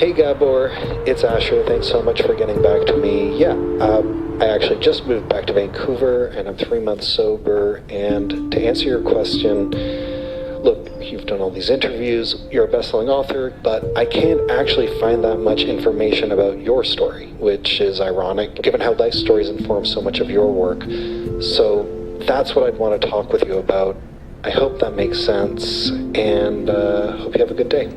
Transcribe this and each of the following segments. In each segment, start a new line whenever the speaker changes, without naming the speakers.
Hey Gabor, it's Asher. Thanks so much for getting back to me. I actually just moved back to Vancouver and I'm 3 months sober. And to answer your question, look, you've done all these interviews, you're a best-selling author, but I can't actually find that much information about your story, which is ironic given how life stories inform so much of your work. So that's what I'd want to talk with you about. I hope that makes sense, and hope you have a good day.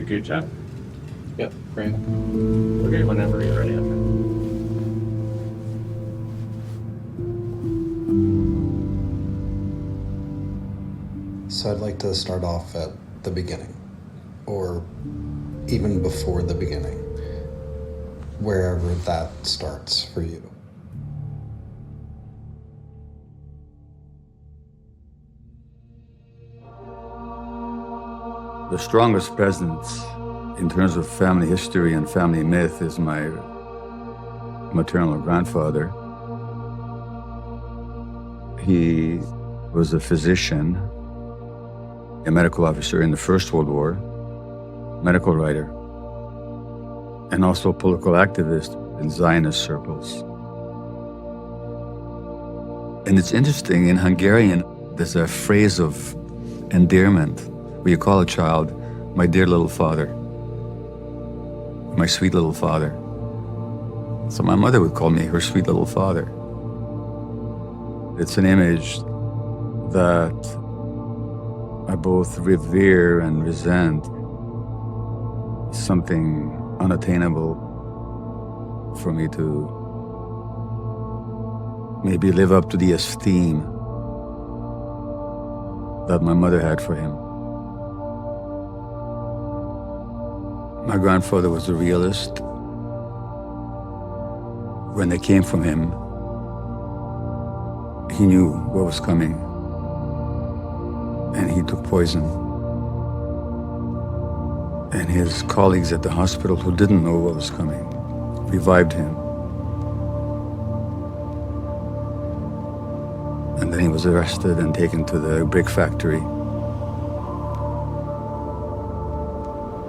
Good job.
Yep, great.
Okay, whenever you're ready.
So I'd like to start off at the beginning, or even before the beginning, wherever that starts for you.
The strongest presence in terms of family history and family myth is my maternal grandfather. He was a physician, a medical officer in the First World War, medical writer, and also a political activist in Zionist circles. And it's interesting, in Hungarian, there's a phrase of endearment where you call a child, my dear little father, my sweet little father. So my mother would call me her sweet little father. It's an image that I both revere and resent. Something unattainable for me to maybe live up to the esteem that my mother had for him. My grandfather was a realist. When they came from him, he knew what was coming, and he took poison. And his colleagues at the hospital who didn't know what was coming revived him. And then he was arrested and taken to the brick factory,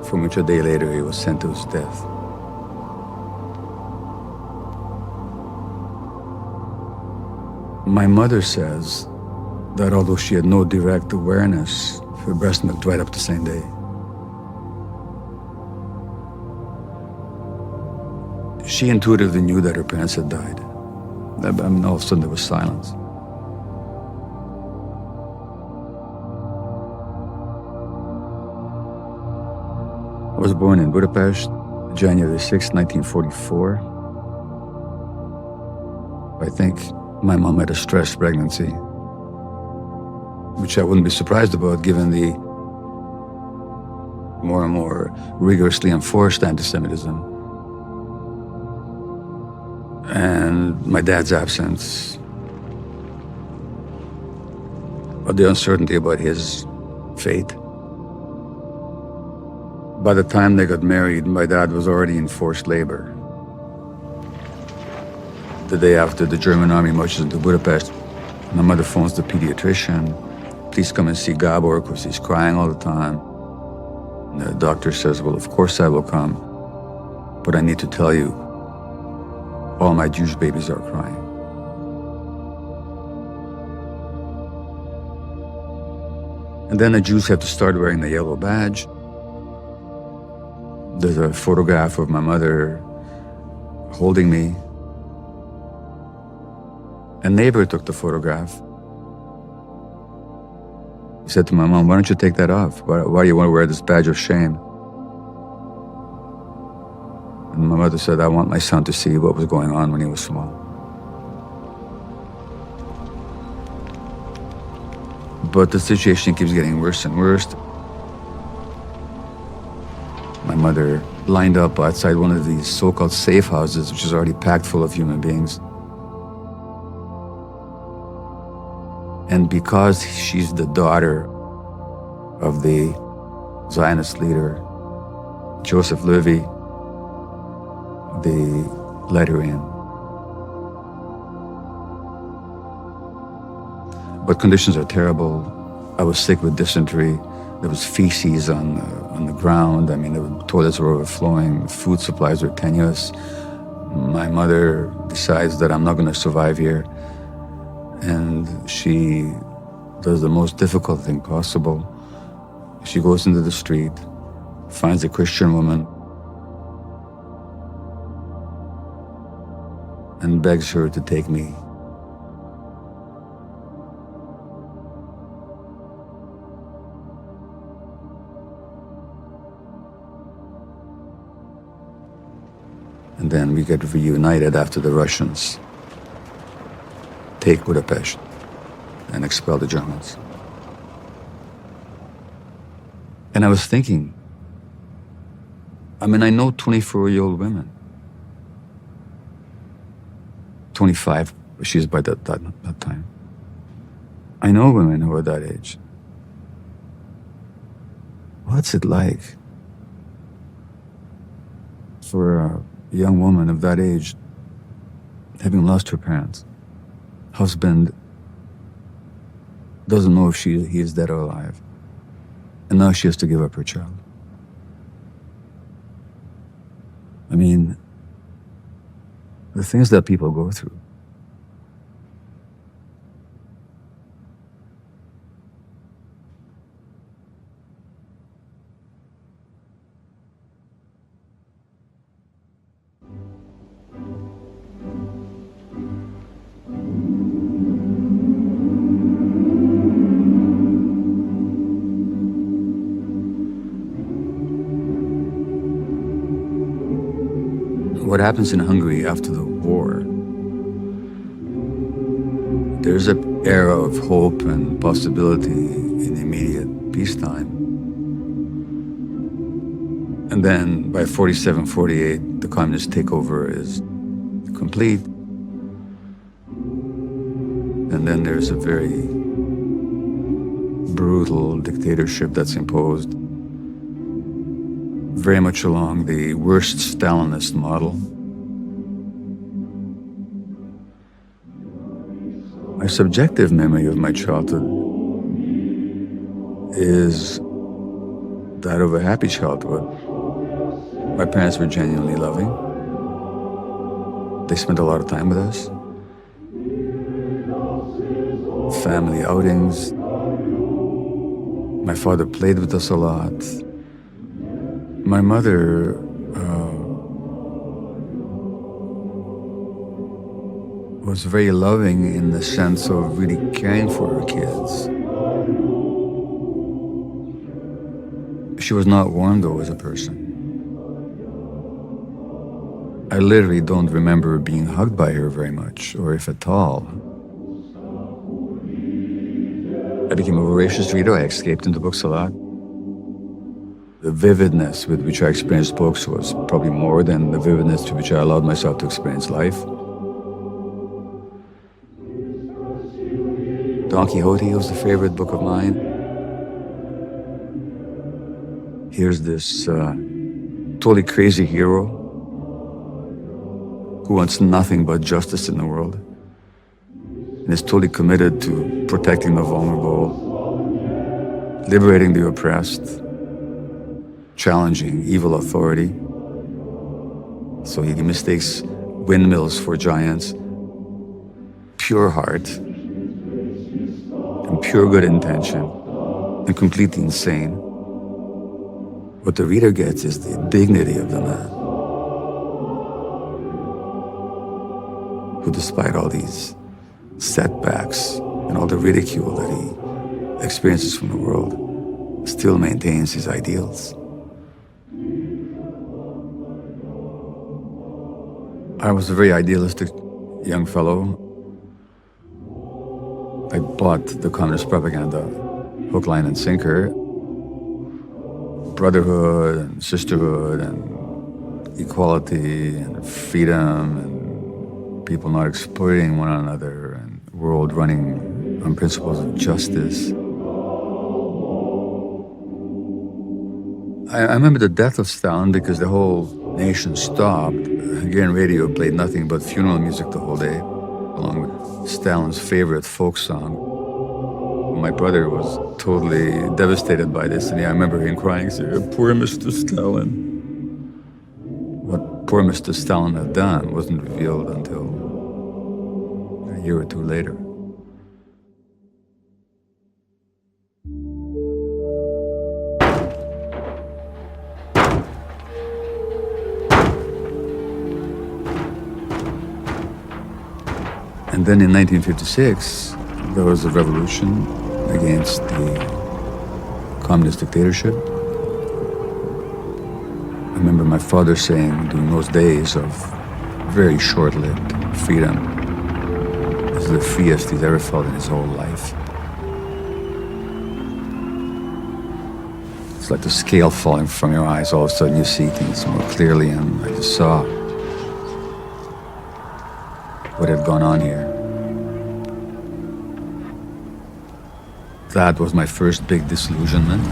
from which a day later he was sent to his death. My mother says that although she had no direct awareness, her breast milk dried up the same day. She intuitively knew that her parents had died. And all of a sudden there was silence. I was born in Budapest, January 6, 1944. I think my mom had a stressed pregnancy, which I wouldn't be surprised about given the more and more rigorously enforced anti-Semitism. And my dad's absence, or the uncertainty about his fate. By the time they got married, my dad was already in forced labor. The day after the German army marches into Budapest, my mother phones the pediatrician, please come and see Gabor because he's crying all the time. And the doctor says, well, of course I will come, but I need to tell you, all my Jewish babies are crying. And then the Jews have to start wearing the yellow badge. There's a photograph of my mother holding me. A neighbor took the photograph. He said to my mom, why don't you take that off? Why do you want to wear this badge of shame? And my mother said, I want my son to see what was going on when he was small. But the situation keeps getting worse and worse. My mother lined up outside one of these so-called safe houses, which is already packed full of human beings. And because she's the daughter of the Zionist leader, Joseph Levy, they let her in. But conditions are terrible. I was sick with dysentery. There was feces on the ground. I mean, the toilets were overflowing. Food supplies were tenuous. My mother decides that I'm not going to survive here. And she does the most difficult thing possible. She goes into the street, finds a Christian woman, and begs her to take me. And then we get reunited after the Russians take Budapest and expel the Germans. And I was thinking, I mean, I know 24-year-old women. 25, she's by that time. I know women who are that age. What's it like for a young woman of that age, having lost her parents? Husband doesn't know if he is dead or alive. And now she has to give up her child. I mean, the things that people go through. What happens in Hungary after the war, there's an era of hope and possibility in immediate peacetime. And then by 47, 48, the communist takeover is complete. And then there's a very brutal dictatorship that's imposed, very much along the worst Stalinist model. My subjective memory of my childhood is that of a happy childhood. My parents were genuinely loving. They spent a lot of time with us. Family outings. My father played with us a lot. My mother was very loving in the sense of really caring for her kids. She was not warm though as a person. I literally don't remember being hugged by her very much, or if at all. I became a voracious reader. I escaped into books a lot. The vividness with which I experienced books was probably more than the vividness to which I allowed myself to experience life. Don Quixote was a favorite book of mine. Here's this totally crazy hero who wants nothing but justice in the world and is totally committed to protecting the vulnerable, liberating the oppressed, challenging evil authority. So he mistakes windmills for giants, pure heart, and pure good intention, and completely insane. What the reader gets is the dignity of the man, who despite all these setbacks and all the ridicule that he experiences from the world, still maintains his ideals. I was a very idealistic young fellow, I bought the communist propaganda hook, line, and sinker. Brotherhood and sisterhood and equality and freedom and people not exploiting one another and world running on principles of justice. I remember the death of Stalin because the whole nation stopped. Hungarian radio played nothing but funeral music the whole day, along with Stalin's favorite folk song. My brother was totally devastated by this, and I remember him crying, saying, "Poor Mr. Stalin." What poor Mr. Stalin had done wasn't revealed until a year or two later. And then in 1956, there was a revolution against the communist dictatorship. I remember my father saying during those days of very short-lived freedom, this is the freest he's ever felt in his whole life. It's like the scale falling from your eyes. All of a sudden you see things more clearly, and I just saw what had gone on here. That was my first big disillusionment.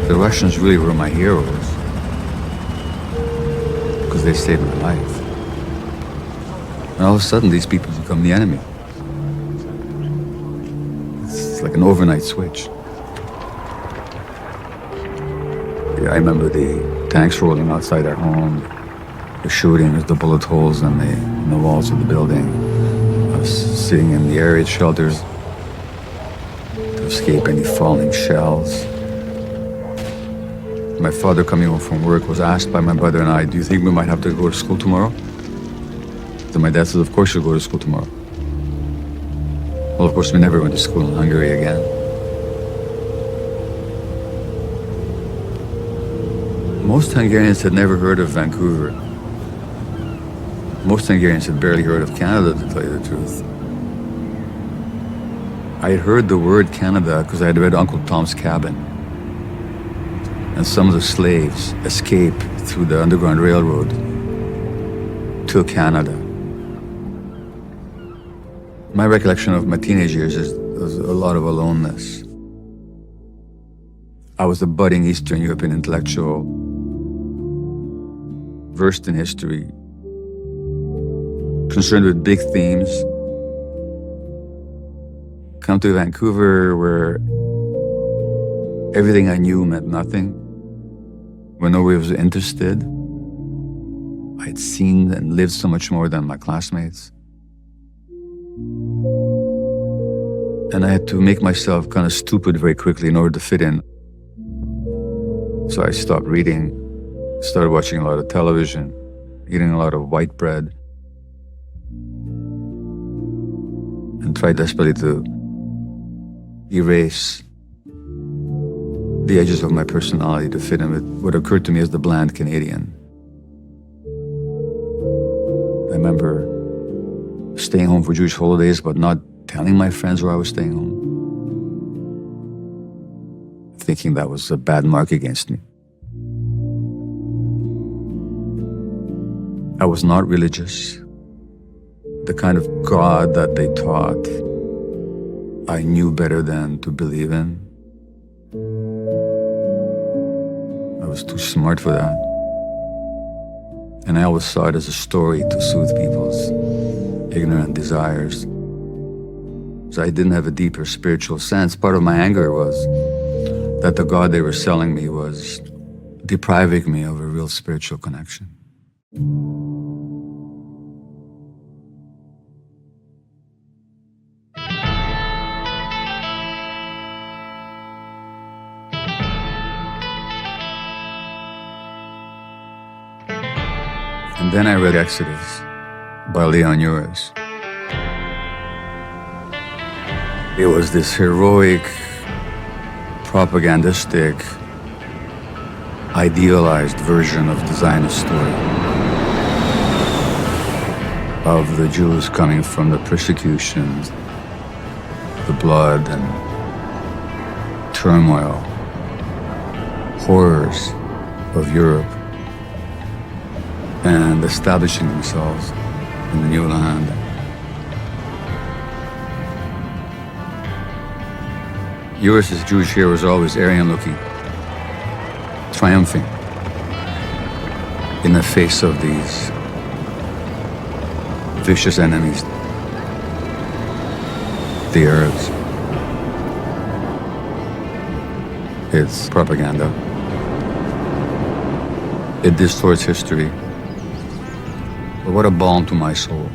The Russians really were my heroes because they saved my life. And all of a sudden, these people become the enemy. It's like an overnight switch. Yeah, I remember the tanks rolling outside our home, the shootings, the bullet holes in the walls of the building, us sitting in the area shelters to escape any falling shells. My father, coming home from work, was asked by my brother and I, "Do you think we might have to go to school tomorrow?" So my dad said, "Of course you'll go to school tomorrow." Well, of course, we never went to school in Hungary again. Most Hungarians had never heard of Vancouver. Most Hungarians had barely heard of Canada, to tell you the truth. I had heard the word Canada because I had read Uncle Tom's Cabin. And some of the slaves escaped through the Underground Railroad to Canada. My recollection of my teenage years was a lot of aloneness. I was a budding Eastern European intellectual, versed in history, concerned with big themes. Come to Vancouver where everything I knew meant nothing, where nobody was interested. I had seen and lived so much more than my classmates. And I had to make myself kind of stupid very quickly in order to fit in. So I stopped reading, started watching a lot of television, eating a lot of white bread, and tried desperately to erase the edges of my personality to fit in with what occurred to me as the bland Canadian. I remember staying home for Jewish holidays, but not telling my friends where I was staying home, thinking that was a bad mark against me. I was not religious. The kind of God that they taught, I knew better than to believe in. I was too smart for that. And I always saw it as a story to soothe people's ignorant desires. So I didn't have a deeper spiritual sense. Part of my anger was that the God they were selling me was depriving me of a real spiritual connection. And then I read Exodus by Leon Uris. It was this heroic, propagandistic, idealized version of the Zionist story. of the Jews coming from the persecutions, the blood and turmoil, horrors of Europe, and establishing themselves in the new land. Eurus' Jewish hero was always Aryan-looking, triumphing in the face of these vicious enemies, the Arabs. It's propaganda. It distorts history. But what a balm to my soul.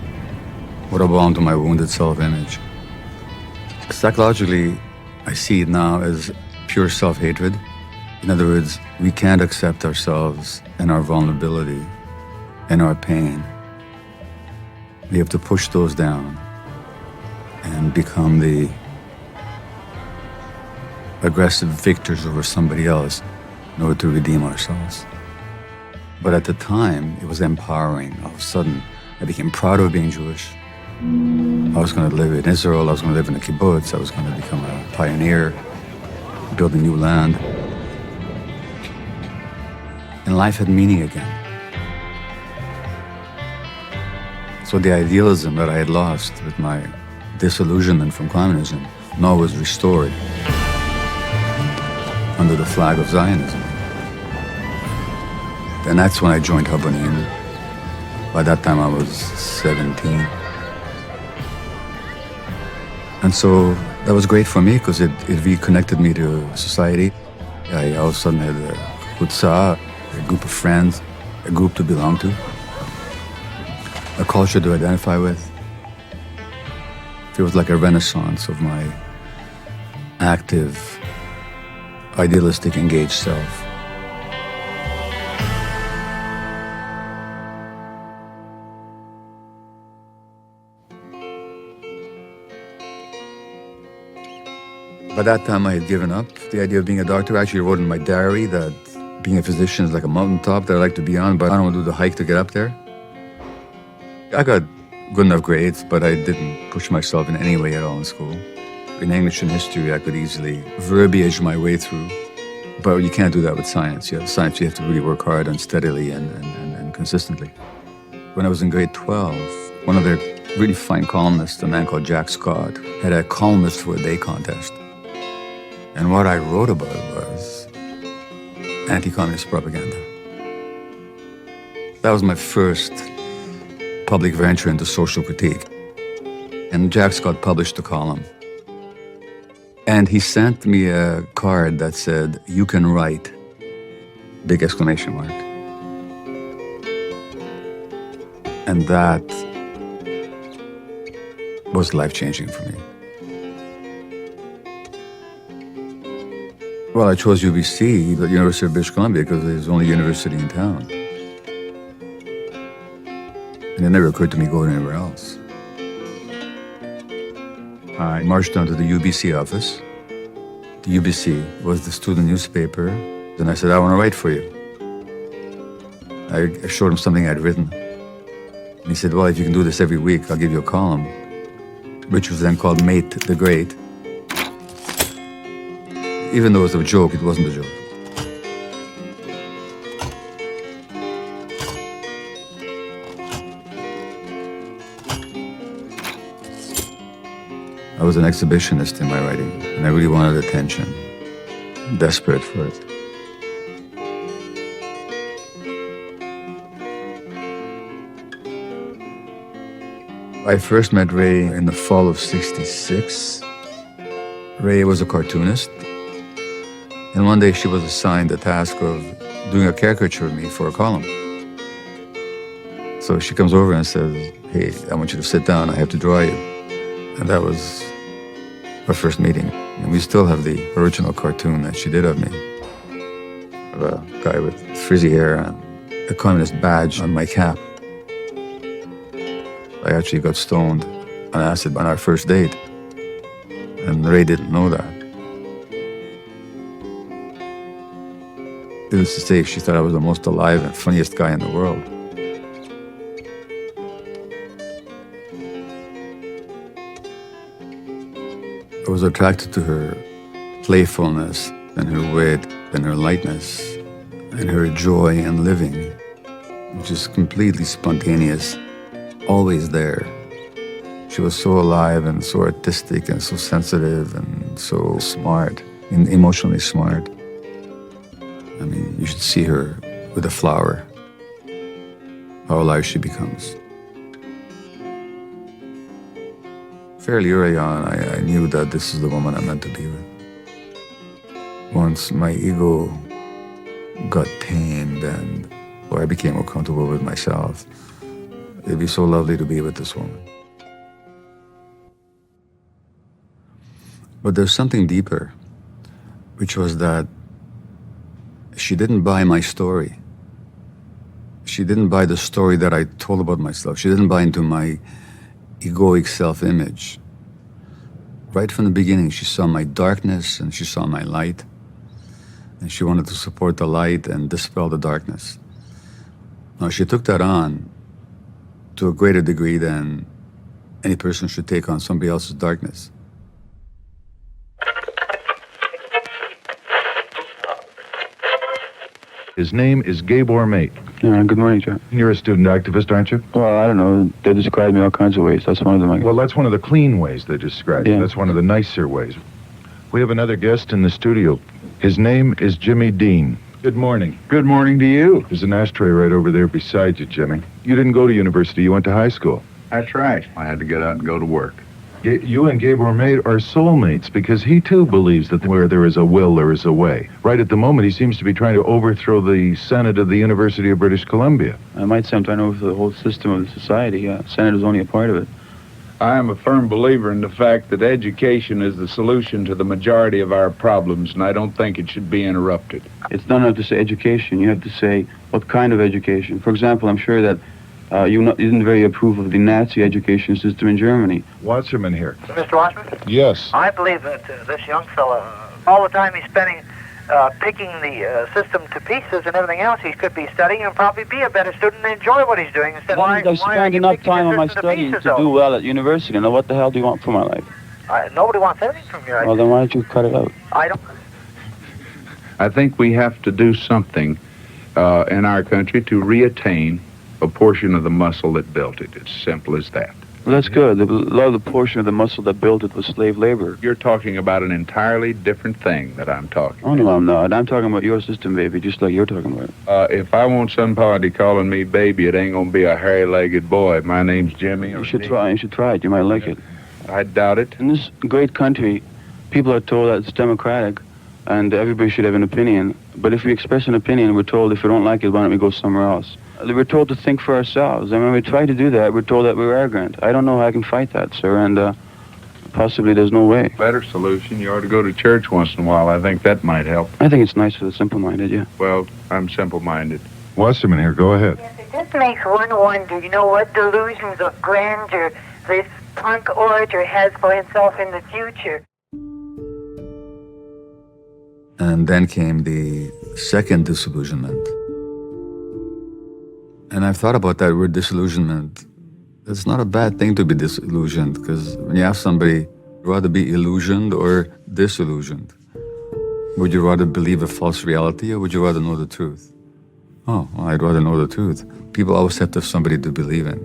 What a balm to my wounded self-image. Psychologically, I see it now as pure self-hatred. In other words, we can't accept ourselves and our vulnerability and our pain. We have to push those down and become the aggressive victors over somebody else in order to redeem ourselves. But at the time, it was empowering. All of a sudden, I became proud of being Jewish. I was going to live in Israel. I was going to live in a kibbutz. I was going to become a pioneer, build a new land. And life had meaning again. So the idealism that I had lost with my disillusionment from communism now was restored under the flag of Zionism. And that's when I joined Habonim. By that time I was 17. And so that was great for me because it reconnected me to society. I all of a sudden had a chutzah, a group of friends, a group to belong to, a culture to identify with. It was like a renaissance of my active, idealistic, engaged self. By that time, I had given up the idea of being a doctor. I actually wrote in my diary that being a physician is like a mountaintop that I like to be on, but I don't want to do the hike to get up there. I got good enough grades, but I didn't push myself in any way at all in school. In English and history, I could easily verbiage my way through, but you can't do that with science. Science, you have to really work hard and steadily and consistently. When I was in grade 12, one of their really fine columnists, a man called Jack Scott, had a columnist for a day contest. And what I wrote about was anti-communist propaganda. That was my first public venture into social critique. And Jack Scott published the column. And he sent me a card that said, "You can write," big exclamation mark. And that was life-changing for me. Well, I chose UBC, the University of British Columbia, because it was the only university in town. And it never occurred to me to go anywhere else. I marched down to the UBC office. The UBC was the student newspaper. And I said, "I want to write for you." I showed him something I'd written. And he said, "Well, if you can do this every week, I'll give you a column," which was then called Mate the Great. Even though it was a joke, it wasn't a joke. I was an exhibitionist in my writing, and I really wanted attention. Desperate for it. I first met Ray in the fall of '66. Ray was a cartoonist. And one day she was assigned the task of doing a caricature of me for a column. So she comes over and says, "Hey, I want you to sit down, I have to draw you." And that was our first meeting. And we still have the original cartoon that she did of me. Of a guy with frizzy hair and a communist badge on my cap. I actually got stoned on acid on our first date. And Ray didn't know that. Needless to say, she thought I was the most alive and funniest guy in the world. I was attracted to her playfulness and her wit and her lightness and her joy in living, which is completely spontaneous, always there. She was so alive and so artistic and so sensitive and so smart, and emotionally smart. I mean, you should see her with a flower, how alive she becomes. Fairly early on, I knew that this is the woman I meant to be with. Once my ego got tamed and I became more comfortable with myself, it'd be so lovely to be with this woman. But there's something deeper, which was that she didn't buy my story. She didn't buy the story that I told about myself. She didn't buy into my egoic self-image. Right from the beginning, she saw my darkness and she saw my light. And she wanted to support the light and dispel the darkness. Now, she took that on to a greater degree than any person should take on somebody else's darkness.
His name is Gabor Maté.
Yeah, good morning, John.
You're a student activist, aren't you?
Well, I don't know. They describe me all kinds of ways. That's one of them.
Well, that's one of the clean ways they describe you.
Yeah.
That's one of the nicer ways. We have another guest in the studio. His name is Jimmy Dean. Good morning.
Good morning to you.
There's an ashtray right over there beside you, Jimmy. You didn't go to university. You went to high school.
That's right. I had to get out and go to work.
You and Gabor Maté are soulmates because he, too, believes that where there is a will, there is a way. Right at the moment, he seems to be trying to overthrow the Senate of the University of British Columbia.
I might say I'm trying to overthrow the whole system of the society. Senate is only a part of it.
I am a firm believer in the fact that education is the solution to the majority of our problems, and I don't think it should be interrupted.
It's not enough to say education. You have to say what kind of education. For example, I'm sure that you didn't very approve of the Nazi education system in Germany.
Wasserman here.
Mr. Watchman?
Yes.
I believe that this young fella, all the time he's spending picking the system to pieces and everything else, he could be studying and probably be a better student and enjoy what he's doing instead
Why
of
I spend enough time on my studying to do well at university. Now, what the hell do you want from my life?
Nobody wants anything from you.
Well, then why don't you cut it out?
I don't.
I think we have to do something in our country to reattain a portion of the muscle that built it. It's simple as that.
Well, that's good. A lot of the portion of the muscle that built it was slave labor.
You're talking about an entirely different thing that I'm talking
Oh, no, I'm not. I'm talking about your system, baby, just like you're talking about.
If I want somebody calling me baby, it ain't gonna be a hairy-legged boy. My name's Jimmy.
You should try. You should try it. You might like it.
I doubt it.
In this great country, people are told that it's democratic and everybody should have an opinion. But if we express an opinion, we're told if we don't like it, why don't we go somewhere else? We're told to think for ourselves. And when we try to do that, we're told that we're arrogant. I don't know how I can fight that, sir, and possibly there's no way.
Better solution, you ought to go to church once in a while. I think that might help.
I think it's nice for the simple-minded, yeah.
Well, I'm simple-minded.
Wasserman here, go ahead.
Yes, it just makes one wonder, you know, what delusions of grandeur this punk orator has for himself in the future.
And then came the second disillusionment. And I've thought about that word disillusionment. It's not a bad thing to be disillusioned, because when you ask somebody, rather be illusioned or disillusioned? Would you rather believe a false reality or would you rather know the truth? Oh, well, I'd rather know the truth. People always have to have somebody to believe in.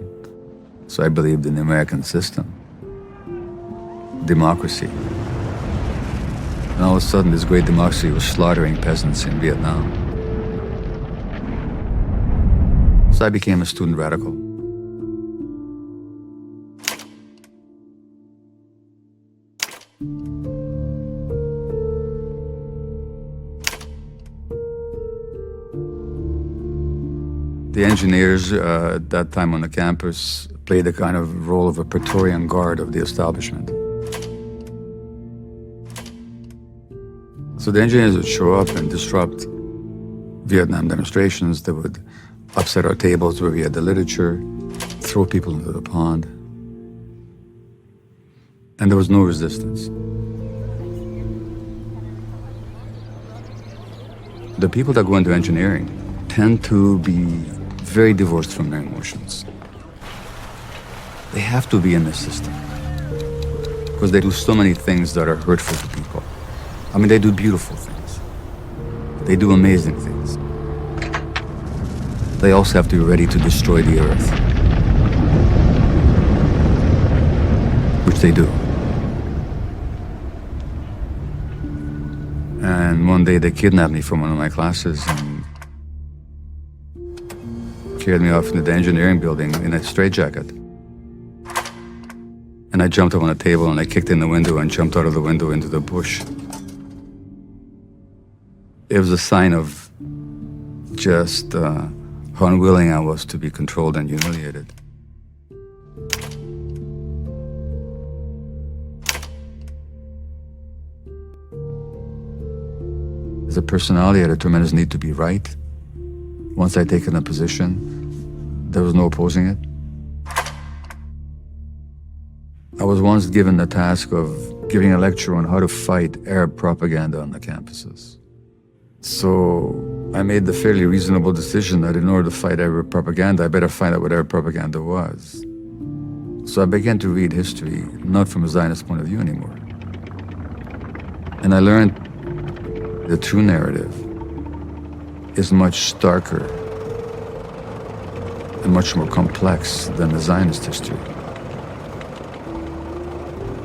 So I believed in the American system, democracy. And all of a sudden, this great democracy was slaughtering peasants in Vietnam. So I became a student radical. The engineers at that time on the campus played the kind of role of a Praetorian guard of the establishment. So the engineers would show up and disrupt Vietnam demonstrations. They would upset our tables where we had the literature, throw people into the pond. And there was no resistance. The people that go into engineering tend to be very divorced from their emotions. They have to be in the system. because they do so many things that are hurtful to people. I mean, they do beautiful things. They do amazing things. They also have to be ready to destroy the earth, which they do. And one day they kidnapped me from one of my classes and carried me off into the engineering building in a straitjacket. And I jumped up on a table and I kicked in the window and jumped out of the window into the bush. It was a sign of just how unwilling I was to be controlled and humiliated. As a personality, I had a tremendous need to be right. Once I'd taken a position, there was no opposing it. I was once given the task of giving a lecture on how to fight Arab propaganda on the campuses. So I made the fairly reasonable decision that in order to fight Arab propaganda, I better find out what Arab propaganda was. So I began to read history, not from a Zionist point of view anymore. And I learned the true narrative is much starker and much more complex than the Zionist history.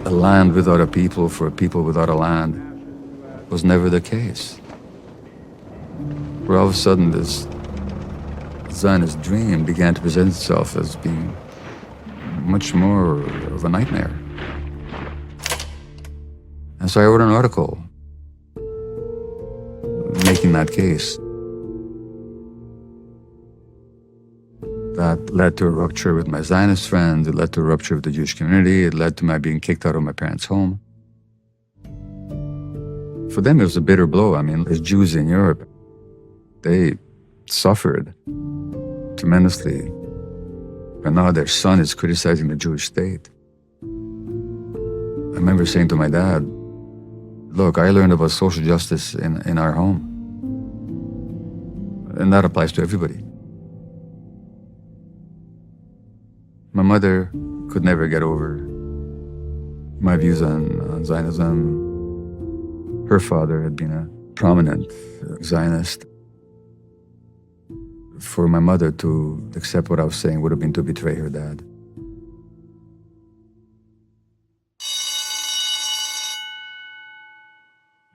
A land without a people for a people without a land was never the case. Where all of a sudden this Zionist dream began to present itself as being much more of a nightmare. And so I wrote an article making that case. That led to a rupture with my Zionist friends, it led to a rupture with the Jewish community, it led to my being kicked out of my parents' home. For them it was a bitter blow. I mean, as Jews in Europe, they suffered tremendously. And now their son is criticizing the Jewish state. I remember saying to my dad, look, I learned about social justice in our home. And that applies to everybody. My mother could never get over my views on Zionism. Her father had been a prominent Zionist. For my mother to accept what I was saying would have been to betray her dad.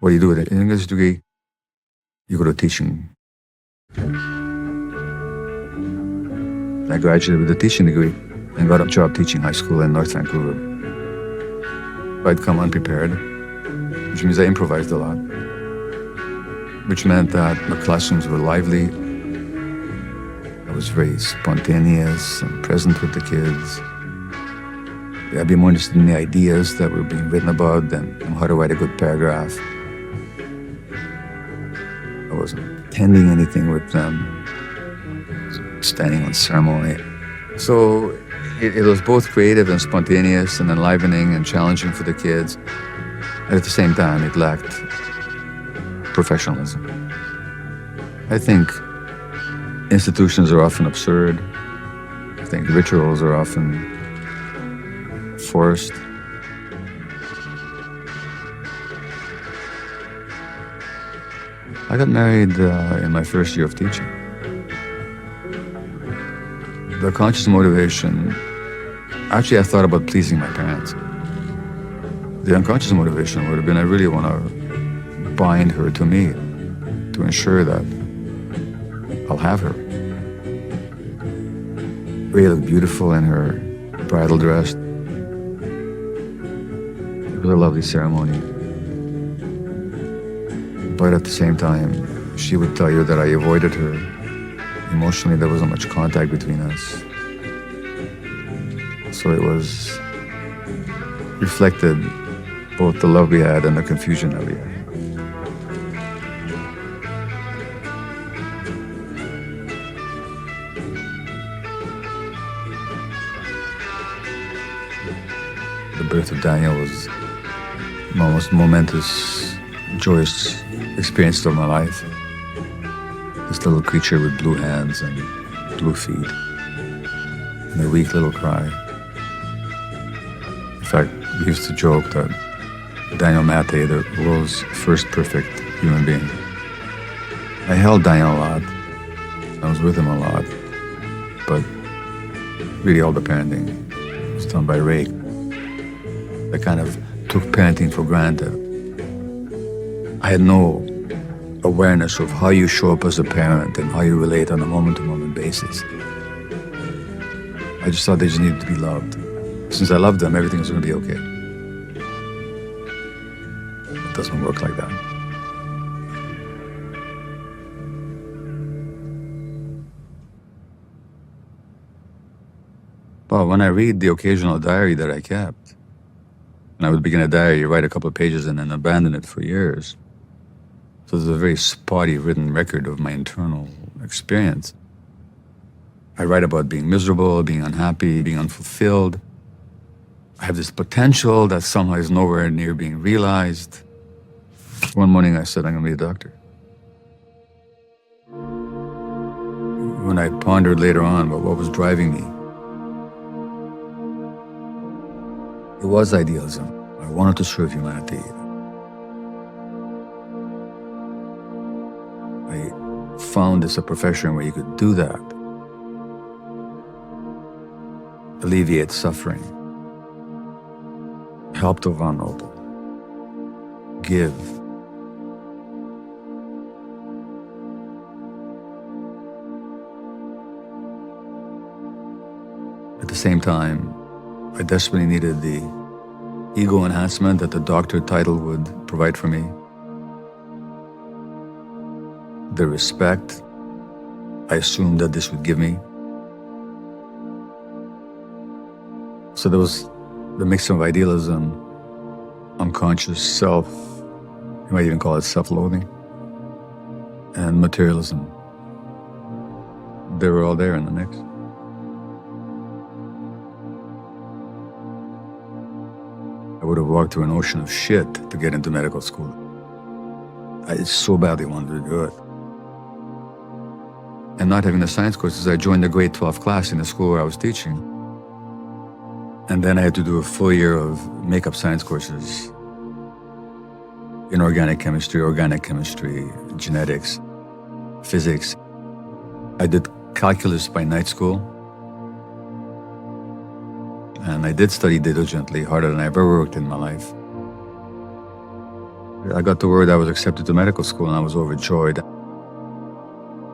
What do you do with an English degree? You go to teaching. I graduated with a teaching degree and got a job teaching high school in North Vancouver. I'd come unprepared, which means I improvised a lot, which meant that the classrooms were lively. I was very spontaneous and present with the kids. I'd be more interested in the ideas that were being written about than how to write a good paragraph. I wasn't attending anything with them, standing on ceremony. So it was both creative and spontaneous and enlivening and challenging for the kids. And at the same time, it lacked professionalism. I think institutions are often absurd. I think rituals are often forced. I got married in my first year of teaching. The conscious motivation, actually I thought about pleasing my parents. The unconscious motivation would have been I really want to bind her to me, to ensure that I'll have her. Ray looked beautiful in her bridal dress. It was a lovely ceremony. But at the same time, she would tell you that I avoided her. Emotionally, there wasn't much contact between us. So it was reflected both the love we had and the confusion that we had. The birth of Daniel was the most momentous, joyous experience of my life. This little creature with blue hands and blue feet, and a weak little cry. In fact, We used to joke that Daniel Maté, the world's first perfect human being. I held Daniel a lot. I was with him a lot. But really all the parenting was done by Ray. I kind of took parenting for granted. I had no awareness of how you show up as a parent and how you relate on a moment-to-moment basis. I just thought they just needed to be loved. Since I loved them, everything was going to be okay. It doesn't work like that. Well, when I read the occasional diary that I kept, and I would begin a diary, write a couple of pages and then abandon it for years. So there's a very spotty written record of my internal experience. I write about being miserable, being unhappy, being unfulfilled. I have this potential that somehow is nowhere near being realized. One morning I said, I'm going to be a doctor. When I pondered later on about what was driving me, it was idealism. I wanted to serve humanity. I found this a profession where you could do that. Alleviate suffering. Help the vulnerable. Give. At the same time, I desperately needed the ego enhancement that the doctor title would provide for me. The respect I assumed that this would give me. So there was the mix of idealism, unconscious self, you might even call it self-loathing, and materialism. They were all there in the mix. I would have walked through an ocean of shit to get into medical school. I so badly wanted to do it. And not having the science courses, I joined the grade 12 class in the school where I was teaching. And then I had to do a full year of makeup science courses, inorganic chemistry, genetics, physics. I did calculus by night school. And I did study diligently, harder than I ever worked in my life. I got the word I was accepted to medical school and I was overjoyed.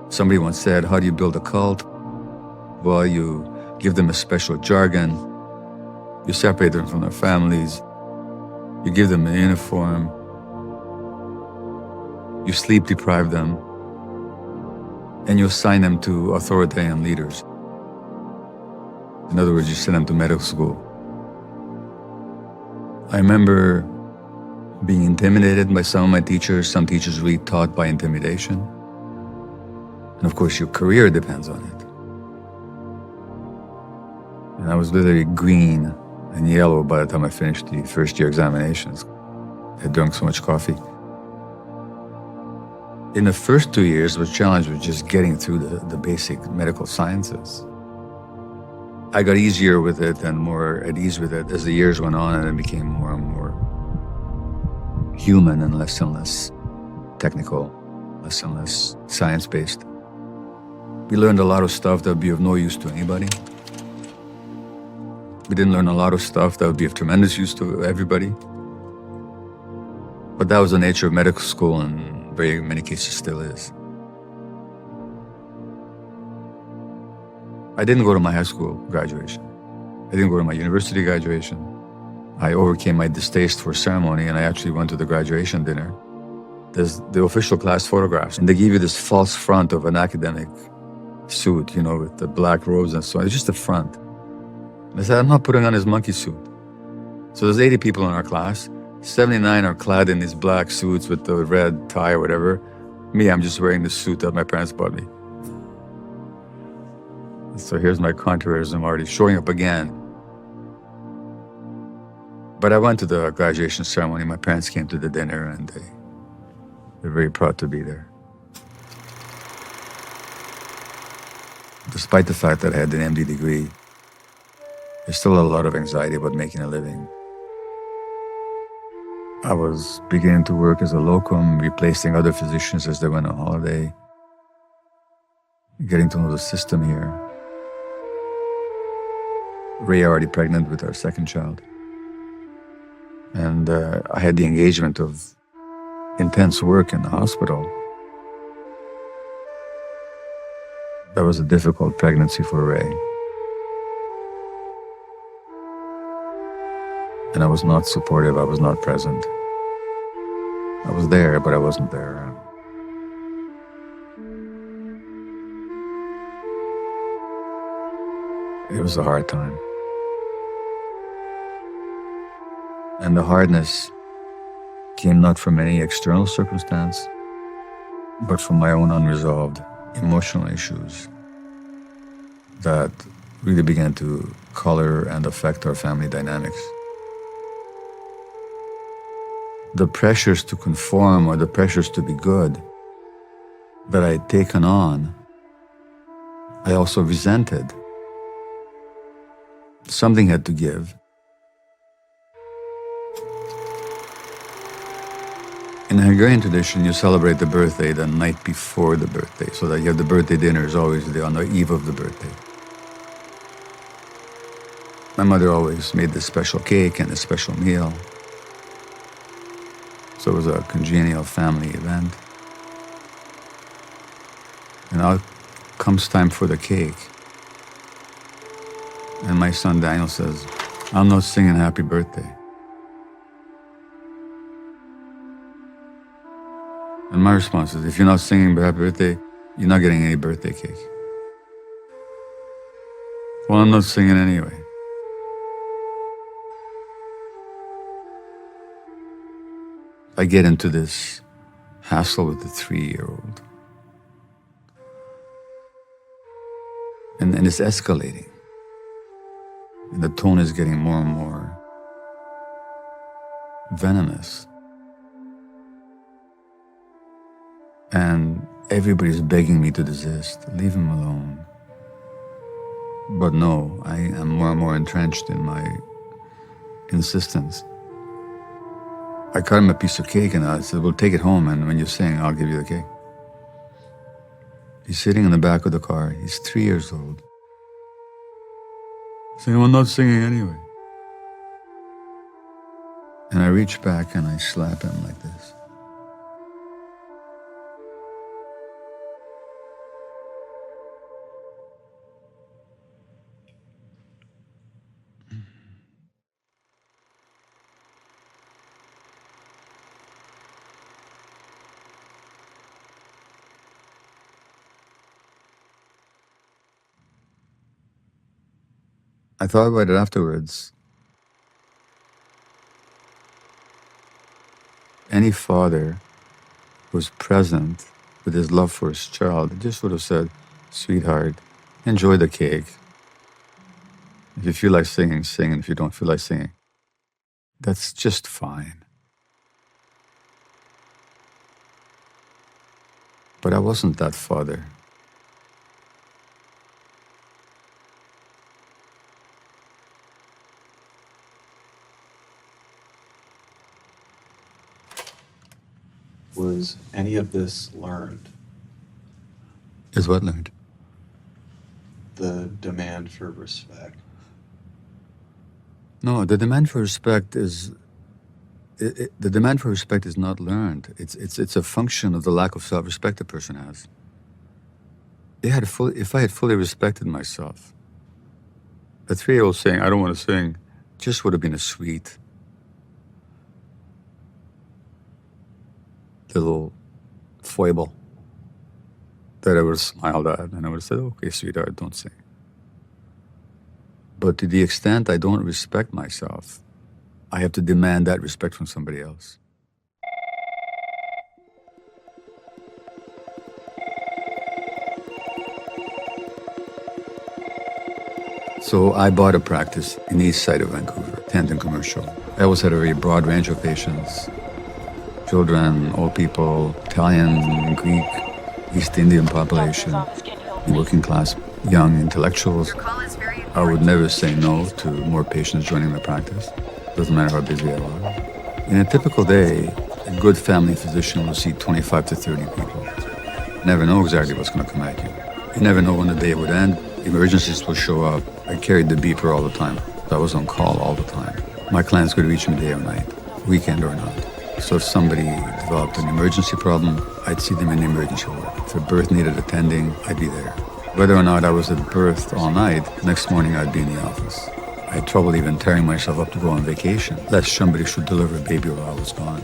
Somebody once said, how do you build a cult? Well, you give them a special jargon. You separate them from their families. You give them a uniform. You sleep deprive them. And you assign them to authoritarian leaders. In other words, you send them to medical school. I remember being intimidated by some of my teachers. Some teachers really taught by intimidation. And of course, your career depends on it. And I was literally green and yellow by the time I finished the first year examinations. I had drunk so much coffee. In the first 2 years, the challenge was just getting through the basic medical sciences. I got easier with it and more at ease with it as the years went on, and it became more and more human and less technical, less and less science-based. We learned a lot of stuff that would be of no use to anybody. We didn't learn a lot of stuff that would be of tremendous use to everybody. But that was the nature of medical school, and in very many cases still is. I didn't go to my high school graduation. I didn't go to my university graduation. I overcame my distaste for ceremony, and I actually went to the graduation dinner. There's the official class photographs, and they give you this false front of an academic suit, you know, with the black robes and so on. It's just the front. And I said, I'm not putting on his monkey suit. So there's 80 people in our class. 79 are clad in these black suits with the red tie or whatever. Me, I'm just wearing the suit that my parents bought me. So here's my controversy already showing up again. But I went to the graduation ceremony. My parents came to the dinner, and they're very proud to be there. Despite the fact that I had an MD degree, there's still a lot of anxiety about making a living. I was beginning to work as a locum, replacing other physicians as they went on holiday, getting to know the system here. Ray already pregnant with our second child. And I had the engagement of intense work in the hospital. That was a difficult pregnancy for Ray. And I was not supportive, I was not present. I was there, but I wasn't there. It was a hard time. And the hardness came not from any external circumstance, but from my own unresolved emotional issues that really began to color and affect our family dynamics. The pressures to conform or the pressures to be good that I had taken on, I also resented. Something had to give. In the Hungarian tradition, you celebrate the birthday the night before the birthday, so that you have the birthday dinner is always on the eve of the birthday. My mother always made this special cake and a special meal. So it was a congenial family event. And now comes time for the cake. And my son Daniel says, "I'm not singing happy birthday." And my response is, if you're not singing happy birthday, you're not getting any birthday cake. Well, I'm not singing anyway. I get into this hassle with the 3-year-old. And it's escalating. And the tone is getting more and more venomous. And everybody's begging me to desist, leave him alone. But no, I am more and more entrenched in my insistence. I cut him a piece of cake and I said, "Well, take it home, and when you sing, I'll give you the cake." He's sitting in the back of the car. He's 3 years old. Saying, "I'm not singing anyway." And I reach back and I slap him like this. I thought about it afterwards. Any father who's present with his love for his child just would have said, "Sweetheart, enjoy the cake. If you feel like singing, sing, and if you don't feel like singing, that's just fine." But I wasn't that father.
Was any of this learned?
Is what learned?
The demand for respect.
No, the demand for respect is the demand for respect is not learned. It's a function of the lack of self-respect a person has. If I had fully respected myself, a 3-year-old saying, "I don't want to sing," just would have been a sweet little foible that I would have smiled at, and I would have said, "Okay, sweetheart, don't sing." But to the extent I don't respect myself, I have to demand that respect from somebody else. So I bought a practice in the east side of Vancouver, tent and commercial. I always had a very broad range of patients. Children, old people, Italian, Greek, East Indian population, working class, young intellectuals. I would never say no to more patients joining my practice. Doesn't matter how busy I was. In a typical day, a good family physician will see 25 to 30 people. You never know exactly what's going to come at you. You never know when the day would end. Emergencies will show up. I carried the beeper all the time. I was on call all the time. My clients could reach me day or night, weekend or not. So if somebody developed an emergency problem, I'd see them in the emergency ward. If a birth needed attending, I'd be there. Whether or not I was at birth all night, next morning I'd be in the office. I had trouble even tearing myself up to go on vacation, lest somebody should deliver a baby while I was gone.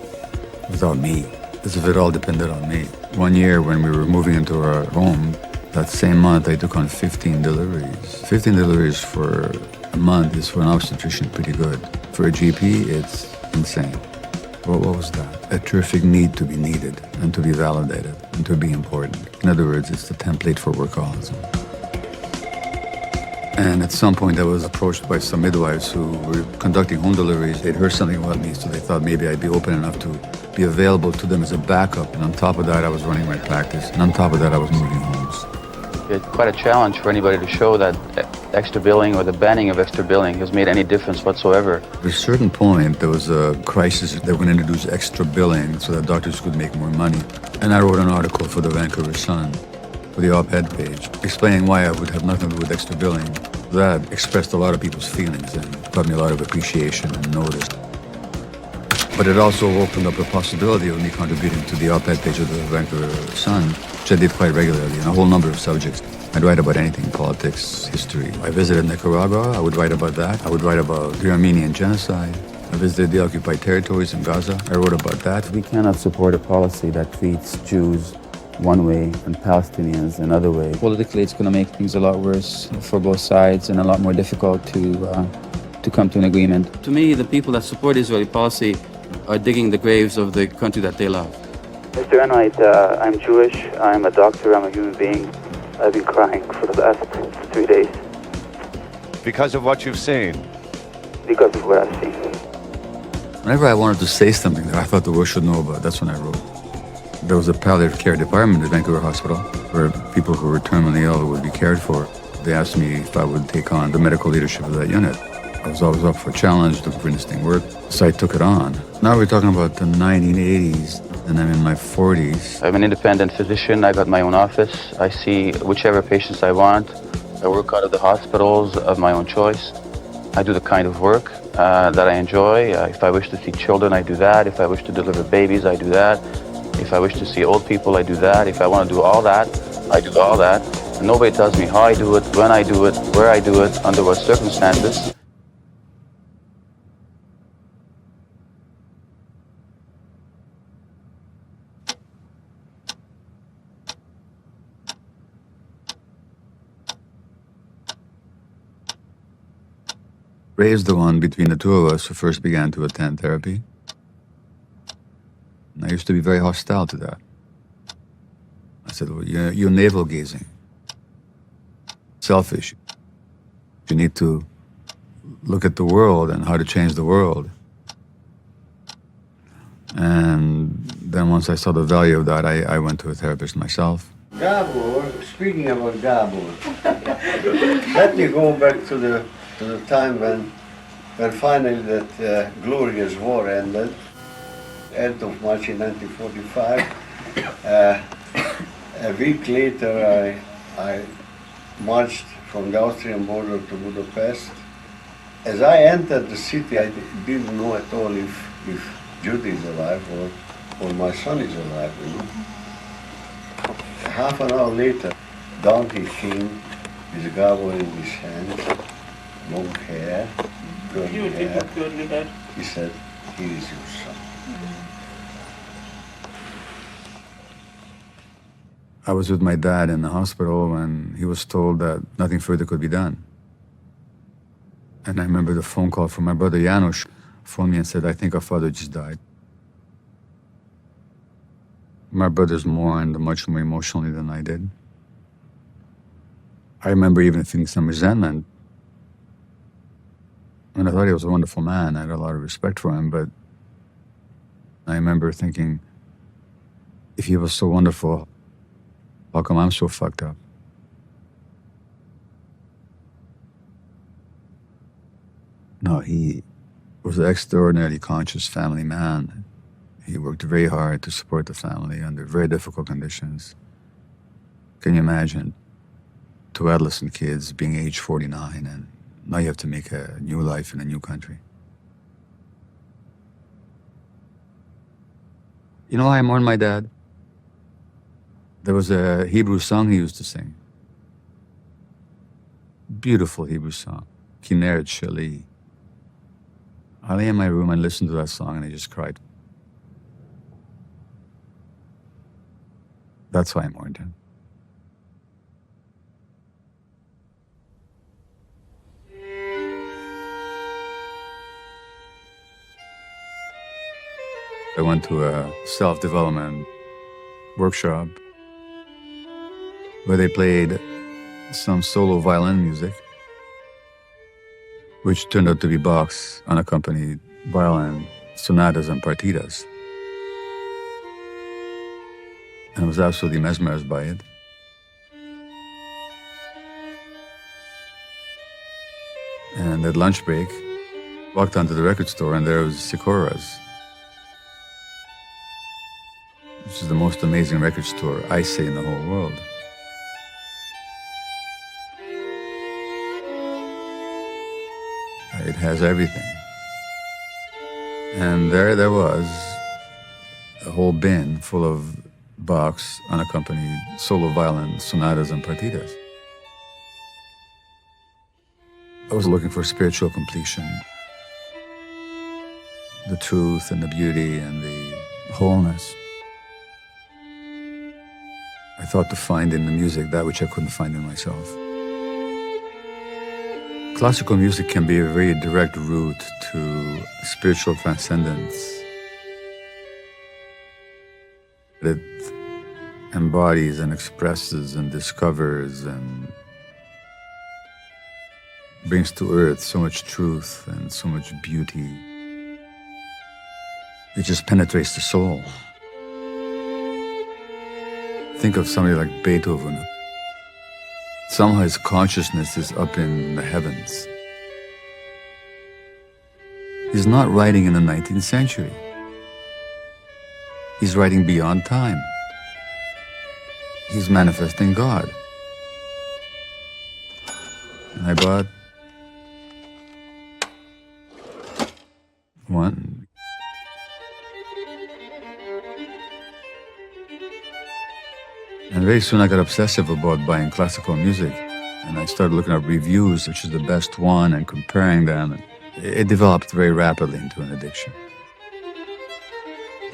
Without me, as if it all depended on me. One year when we were moving into our home, that same month I took on 15 deliveries. 15 deliveries for a month is for an obstetrician pretty good. For a GP, it's insane. Well, what was that? A terrific need to be needed and to be validated and to be important. In other words, it's the template for workaholism. And at some point I was approached by some midwives who were conducting home deliveries. They'd heard something about me, so they thought maybe I'd be open enough to be available to them as a backup. And on top of that, I was running my practice. And on top of that, I was moving homes.
It's quite a challenge for anybody to show that extra billing or the banning of extra billing has made any difference whatsoever.
At a certain point, there was a crisis. They were going to introduce extra billing so that doctors could make more money. And I wrote an article for the Vancouver Sun, for the op-ed page, explaining why I would have nothing to do with extra billing. That expressed a lot of people's feelings and got me a lot of appreciation and notice. But it also opened up the possibility of me contributing to the op-ed page of the Vancouver Sun, which I did quite regularly on a whole number of subjects. I'd write about anything, politics, history. I visited Nicaragua, I would write about that. I would write about the Armenian genocide. I visited the occupied territories in Gaza. I wrote about that.
We cannot support a policy that treats Jews one way and Palestinians another way. Politically, it's going to make things a lot worse for both sides and a lot more difficult to come to an agreement. To me, the people that support Israeli policy are digging the graves of the country that they love. Mr. Enright, I'm Jewish, I'm a doctor, I'm a human being. I've been crying for the last 3 days.
Because of what you've seen?
Because of what I've seen.
Whenever I wanted to say something that I thought the world should know about, that's when I wrote. There was a palliative care department at Vancouver Hospital where people who were terminally ill would be cared for. They asked me if I would take on the medical leadership of that unit. I was always up for a challenge, looking for interesting work, so I took it on. Now we're talking about the 1980s, and I'm in my 40s.
I'm an independent physician. I got my own office. I see whichever patients I want. I work out of the hospitals of my own choice. I do the kind of work that I enjoy. If I wish to see children, I do that. If I wish to deliver babies, I do that. If I wish to see old people, I do that. If I want to do all that, I do all that. And nobody tells me how I do it, when I do it, where I do it, under what circumstances.
Ray is the one between the two of us who first began to attend therapy. And I used to be very hostile to that. I said, well, you're navel-gazing. Selfish. You need to look at the world and how to change the world. And then once I saw the value of that, I went to a therapist myself.
Gabor, speaking about Gabor, let me go back to the time when finally that glorious war ended, end of March in 1945. A week later, I marched from the Austrian border to Budapest. As I entered the city, I didn't know at all if Judy is alive or my son is alive. You know? Half an hour later, down he came with Gabor in his hands, long hair, curly hair. He said, "Here is your son."
I was with my dad in the hospital when he was told that nothing further could be done. And I remember the phone call from my brother Janusz phoned me and said, "I think our father just died." My brothers mourned much more emotionally than I did. I remember even feeling some resentment. And I thought he was a wonderful man. I had a lot of respect for him, but I remember thinking, if he was so wonderful, how come I'm so fucked up? No, he was an extraordinarily conscious family man. He worked very hard to support the family under very difficult conditions. Can you imagine 2 adolescent kids being age 49 and now you have to make a new life in a new country? You know how I mourned my dad? There was a Hebrew song he used to sing. Beautiful Hebrew song. Kineret Shali. I lay in my room and listened to that song and I just cried. That's why I mourned him. I went to a self-development workshop where they played some solo violin music, which turned out to be Bach's unaccompanied violin sonatas and partitas. And I was absolutely mesmerized by it. And at lunch break, walked onto the record store and there was Sikora's, which is the most amazing record store, I say, in the whole world. It has everything. And there was a whole bin full of Bach's unaccompanied solo violin sonatas and partitas. I was looking for spiritual completion, the truth and the beauty and the wholeness. I thought to find in the music that which I couldn't find in myself. Classical music can be a very direct route to spiritual transcendence. It embodies and expresses and discovers and brings to earth so much truth and so much beauty. It just penetrates the soul. Think of somebody like Beethoven. Somehow his consciousness is up in the heavens. He's not writing in the 19th century. He's writing beyond time. He's manifesting God. And I bought one. And very soon I got obsessive about buying classical music. And I started looking up reviews, which is the best one, and comparing them. And it developed very rapidly into an addiction.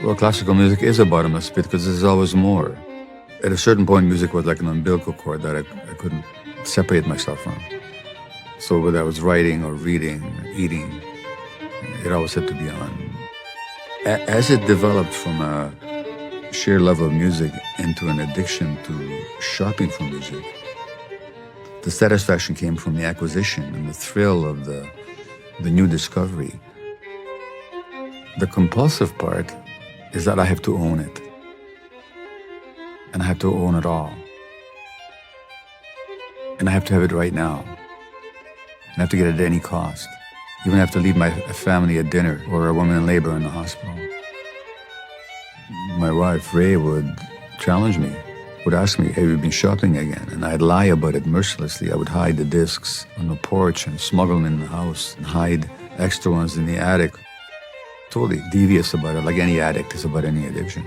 Well, classical music is a bottomless pit because there's always more. At a certain point, music was like an umbilical cord that I couldn't separate myself from. So whether I was writing or reading or eating, it always had to be on. As it developed from a sheer love of music into an addiction to shopping for music, the satisfaction came from the acquisition and the thrill of the new discovery. The compulsive part is that I have to own it. And I have to own it all. And I have to have it right now. And I have to get it at any cost. Even have to leave my family at dinner or a woman in labor in the hospital. My wife, Ray, would challenge me, would ask me, have you been shopping again? And I'd lie about it mercilessly. I would hide the discs on the porch and smuggle them in the house and hide extra ones in the attic. Totally devious about it, like any addict is about any addiction.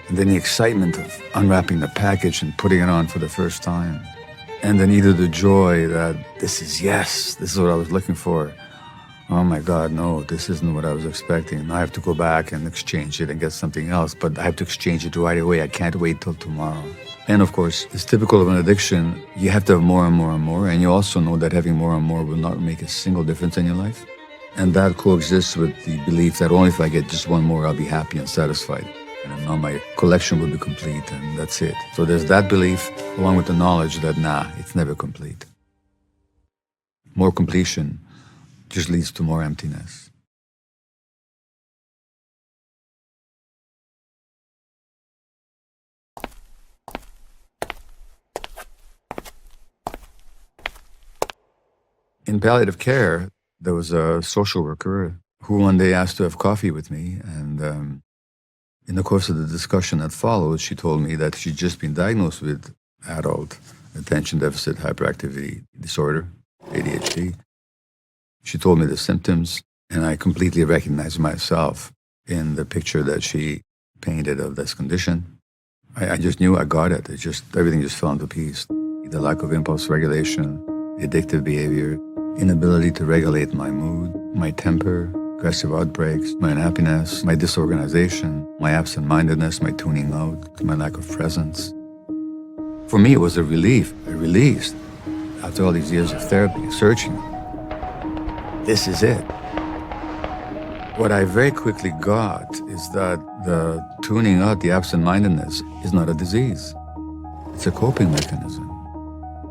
And then the excitement of unwrapping the package and putting it on for the first time. And then either the joy that this is what I was looking for. Oh my God, no, this isn't what I was expecting. I have to go back and exchange it and get something else, but I have to exchange it right away. I can't wait till tomorrow. And of course, it's typical of an addiction. You have to have more and more and more, and you also know that having more and more will not make a single difference in your life. And that coexists with the belief that only if I get just one more, I'll be happy and satisfied. And now my collection will be complete, and that's it. So there's that belief, along with the knowledge that, it's never complete. More completion just leads to more emptiness. In palliative care, there was a social worker who one day asked to have coffee with me. And in the course of the discussion that followed, she told me that she'd just been diagnosed with adult attention deficit hyperactivity disorder, ADHD. She told me the symptoms, and I completely recognized myself in the picture that she painted of this condition. I just knew I got it. Everything just fell into piece. The lack of impulse regulation, addictive behavior, inability to regulate my mood, my temper, aggressive outbreaks, my unhappiness, my disorganization, my absent-mindedness, my tuning out, my lack of presence. For me, it was a relief. I released, after all these years of therapy, searching. This is it. What I very quickly got is that the tuning out, the absent-mindedness, is not a disease. It's a coping mechanism.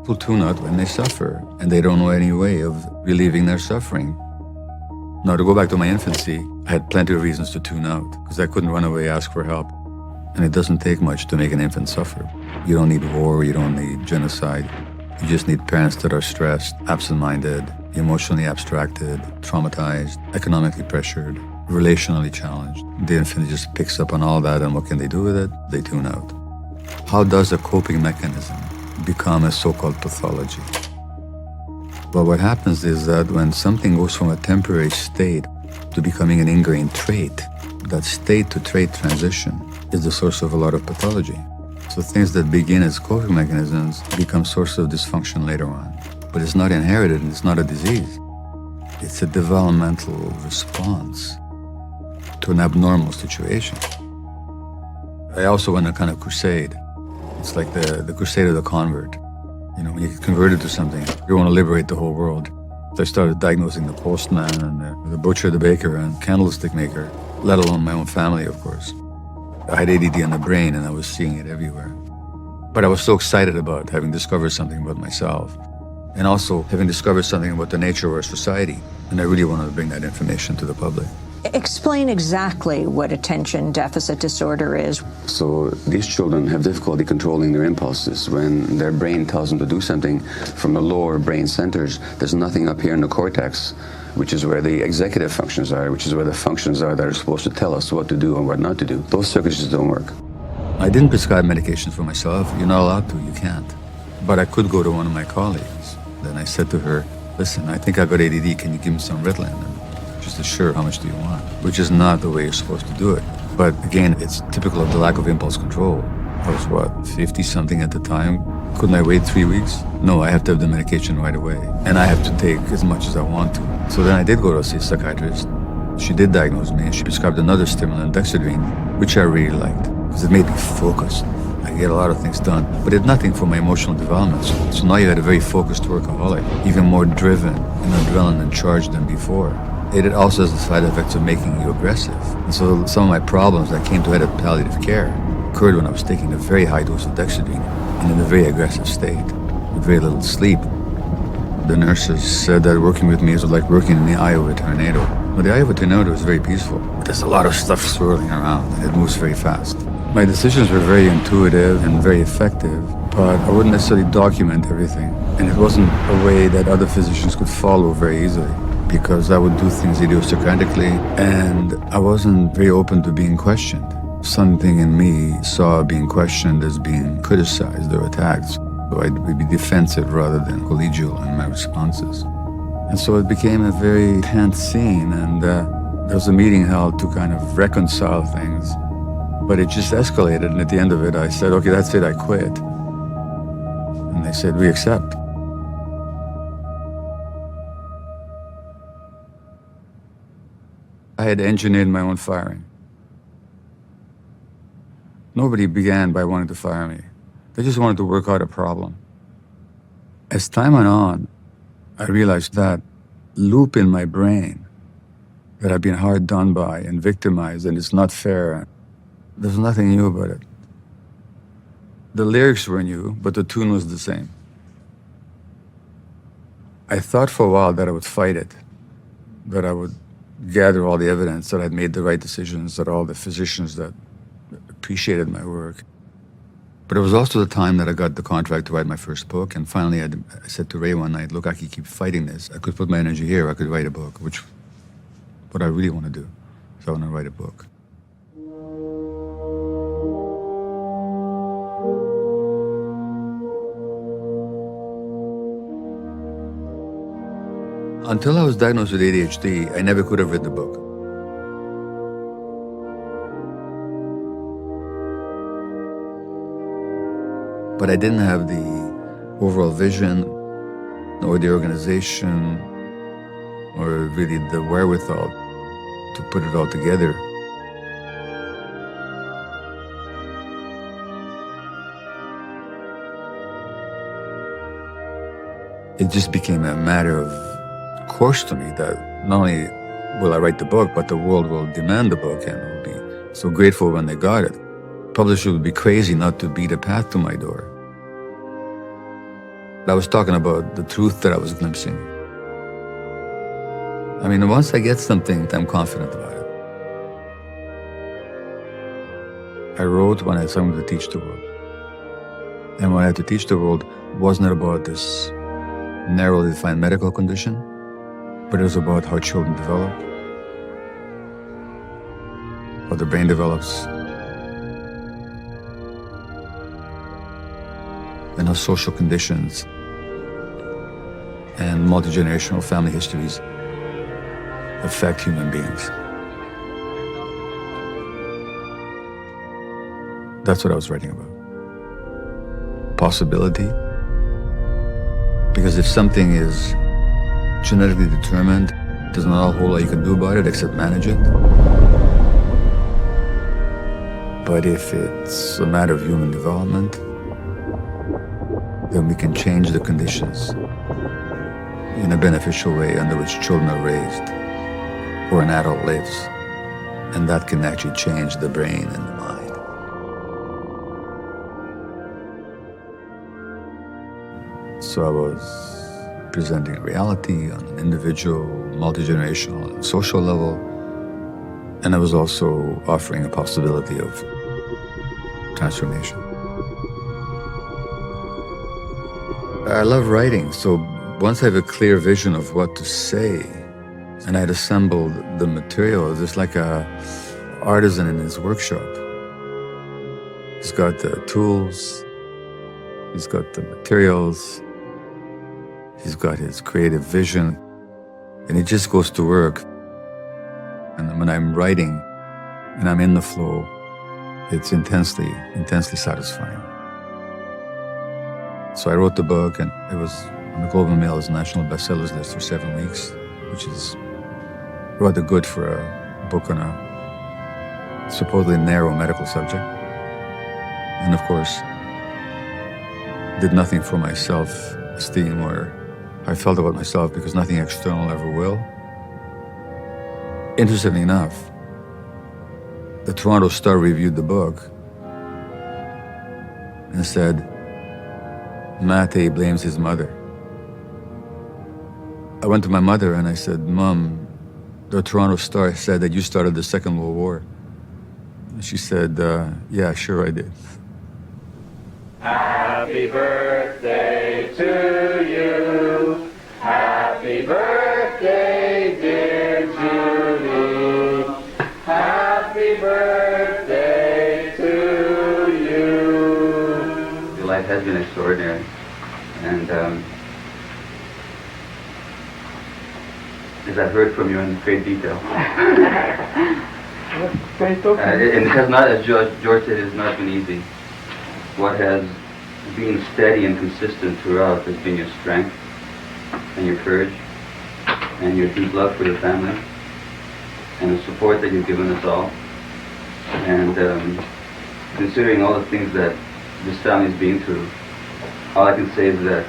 People tune out when they suffer, and they don't know any way of relieving their suffering. Now, to go back to my infancy, I had plenty of reasons to tune out, because I couldn't run away, ask for help. And it doesn't take much to make an infant suffer. You don't need war, you don't need genocide. You just need parents that are stressed, absent-minded, emotionally abstracted, traumatized, economically pressured, relationally challenged. The infant just picks up on all that, and what can they do with it? They tune out. How does a coping mechanism become a so-called pathology? Well, what happens is that when something goes from a temporary state to becoming an ingrained trait, that state to trait transition is the source of a lot of pathology. So things that begin as coping mechanisms become source of dysfunction later on. But it's not inherited, and it's not a disease. It's a developmental response to an abnormal situation. I also went on a kind of crusade. It's like the crusade of the convert. You know, when you get converted to something, you want to liberate the whole world. So I started diagnosing the postman and the butcher, the baker, and candlestick maker, let alone my own family, of course. I had ADD in the brain, and I was seeing it everywhere. But I was so excited about having discovered something about myself, and also having discovered something about the nature of our society, and I really wanted to bring that information to the public.
Explain exactly what attention deficit disorder is.
So these children have difficulty controlling their impulses. When their brain tells them to do something from the lower brain centers, there's nothing up here in the cortex, which is where the executive functions are, which is where the functions are that are supposed to tell us what to do and what not to do. Those circuits just don't work.
I didn't prescribe medications for myself. You're not allowed to, you can't. But I could go to one of my colleagues. Then I said to her, listen, I think I've got ADD, can you give me some Ritalin? And she said, sure, how much do you want? Which is not the way you're supposed to do it. But again, it's typical of the lack of impulse control. I was, 50-something at the time? Couldn't I wait 3 weeks? No, I have to have the medication right away. And I have to take as much as I want to. So then I did go to see a psychiatrist. She did diagnose me, and she prescribed another stimulant, dexedrine, which I really liked, because it made me focused. I get a lot of things done, but it did nothing for my emotional development. So now you had a very focused workaholic, even more driven and adrenaline charged than before. It also has the side effects of making you aggressive. And so some of my problems that came to head at palliative care occurred when I was taking a very high dose of dexedrine and in a very aggressive state, with very little sleep. The nurses said that working with me is like working in the eye of a tornado. Well, the eye of a tornado is very peaceful. There's a lot of stuff swirling around, and it moves very fast. My decisions were very intuitive and very effective, but I wouldn't necessarily document everything. And it wasn't a way that other physicians could follow very easily, because I would do things idiosyncratically, and I wasn't very open to being questioned. Something in me saw being questioned as being criticized or attacked. So I'd be defensive rather than collegial in my responses. And so it became a very tense scene, and there was a meeting held to kind of reconcile things. But it just escalated, and at the end of it, I said, okay, that's it, I quit. And they said, we accept. I had engineered my own firing. Nobody began by wanting to fire me. They just wanted to work out a problem. As time went on, I realized that loop in my brain that I've been hard done by and victimized, and it's not fair. There's nothing new about it. The lyrics were new, but the tune was the same. I thought for a while that I would fight it, that I would gather all the evidence, that I'd made the right decisions, that all the physicians that appreciated my work. But it was also the time that I got the contract to write my first book, and finally I said to Ray one night, look, I could keep fighting this. I could put my energy here, I could write a book, which what I really want to do. So I want to write a book. Until I was diagnosed with ADHD, I never could have written a book. But I didn't have the overall vision or the organization or really the wherewithal to put it all together. It just became a matter of course to me that not only will I write the book, but the world will demand the book and will be so grateful when they got it. Publishers would be crazy not to beat a path to my door. I was talking about the truth that I was glimpsing. I mean, once I get something, I'm confident about it. I wrote when I had something to teach the world. And what I had to teach the world wasn't about this narrowly defined medical condition, but it was about how children develop, how the brain develops, and how social conditions and multi-generational family histories affect human beings. That's what I was writing about. Possibility. Because if something is genetically determined, there's not a whole lot you can do about it except manage it. But if it's a matter of human development, then we can change the conditions in a beneficial way under which children are raised or an adult lives. And that can actually change the brain and the mind. So I was presenting a reality on an individual, multi-generational, and social level. And I was also offering a possibility of transformation. I love writing, so once I have a clear vision of what to say, and I'd assembled the material, just like a artisan in his workshop. He's got the tools, he's got the materials, he's got his creative vision, and he just goes to work. And when I'm writing and I'm in the flow, it's intensely satisfying. So I wrote the book, and it was on the Globe and Mail's national bestsellers list for 7 weeks, which is rather good for a book on a supposedly narrow medical subject. And of course, did nothing for my self-esteem or how I felt about myself, because nothing external ever will. Interestingly enough, the Toronto Star reviewed the book and said, Maté blames his mother. I went to my mother and I said, Mom, the Toronto Star said that you started the Second World War. And she said, yeah, sure I did.
Happy birthday to you. Happy birthday, dear Julie. Happy birthday to you.
Your life has been extraordinary, and as I've heard from you in great detail. And it has not, as George said, it has not been easy. What has been steady and consistent throughout has been your strength and your courage and your deep love for your family and the support that you've given us all. And considering all the things that this family's been through, all I can say is that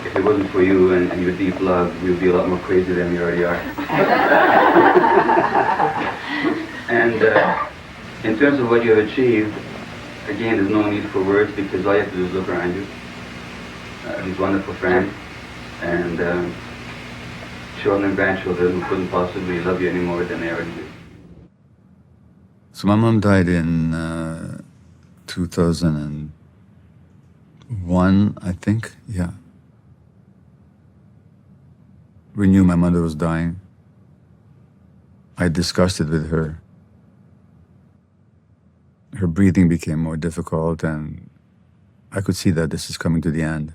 if it wasn't for you and your deep love, we would be a lot more crazy than we already are. And in terms of what you have achieved, again, there's no need for words, because all you have to do is look around you. These wonderful friends and children and grandchildren who couldn't possibly love you any more than they already do.
So my mom died in 2001, I think, yeah. We knew my mother was dying. I discussed it with her. Her breathing became more difficult, and I could see that this is coming to the end.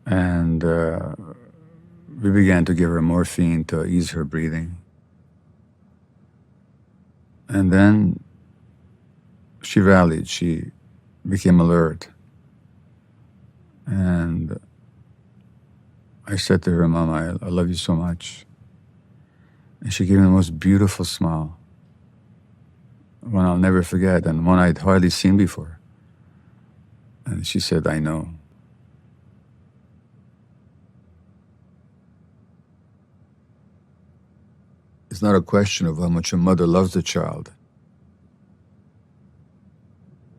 And we began to give her morphine to ease her breathing. And then she rallied, she became alert. And I said to her, "Mom, I love you so much." And she gave me the most beautiful smile, one I'll never forget, and one I'd hardly seen before. And she said, "I know." It's not a question of how much a mother loves the child,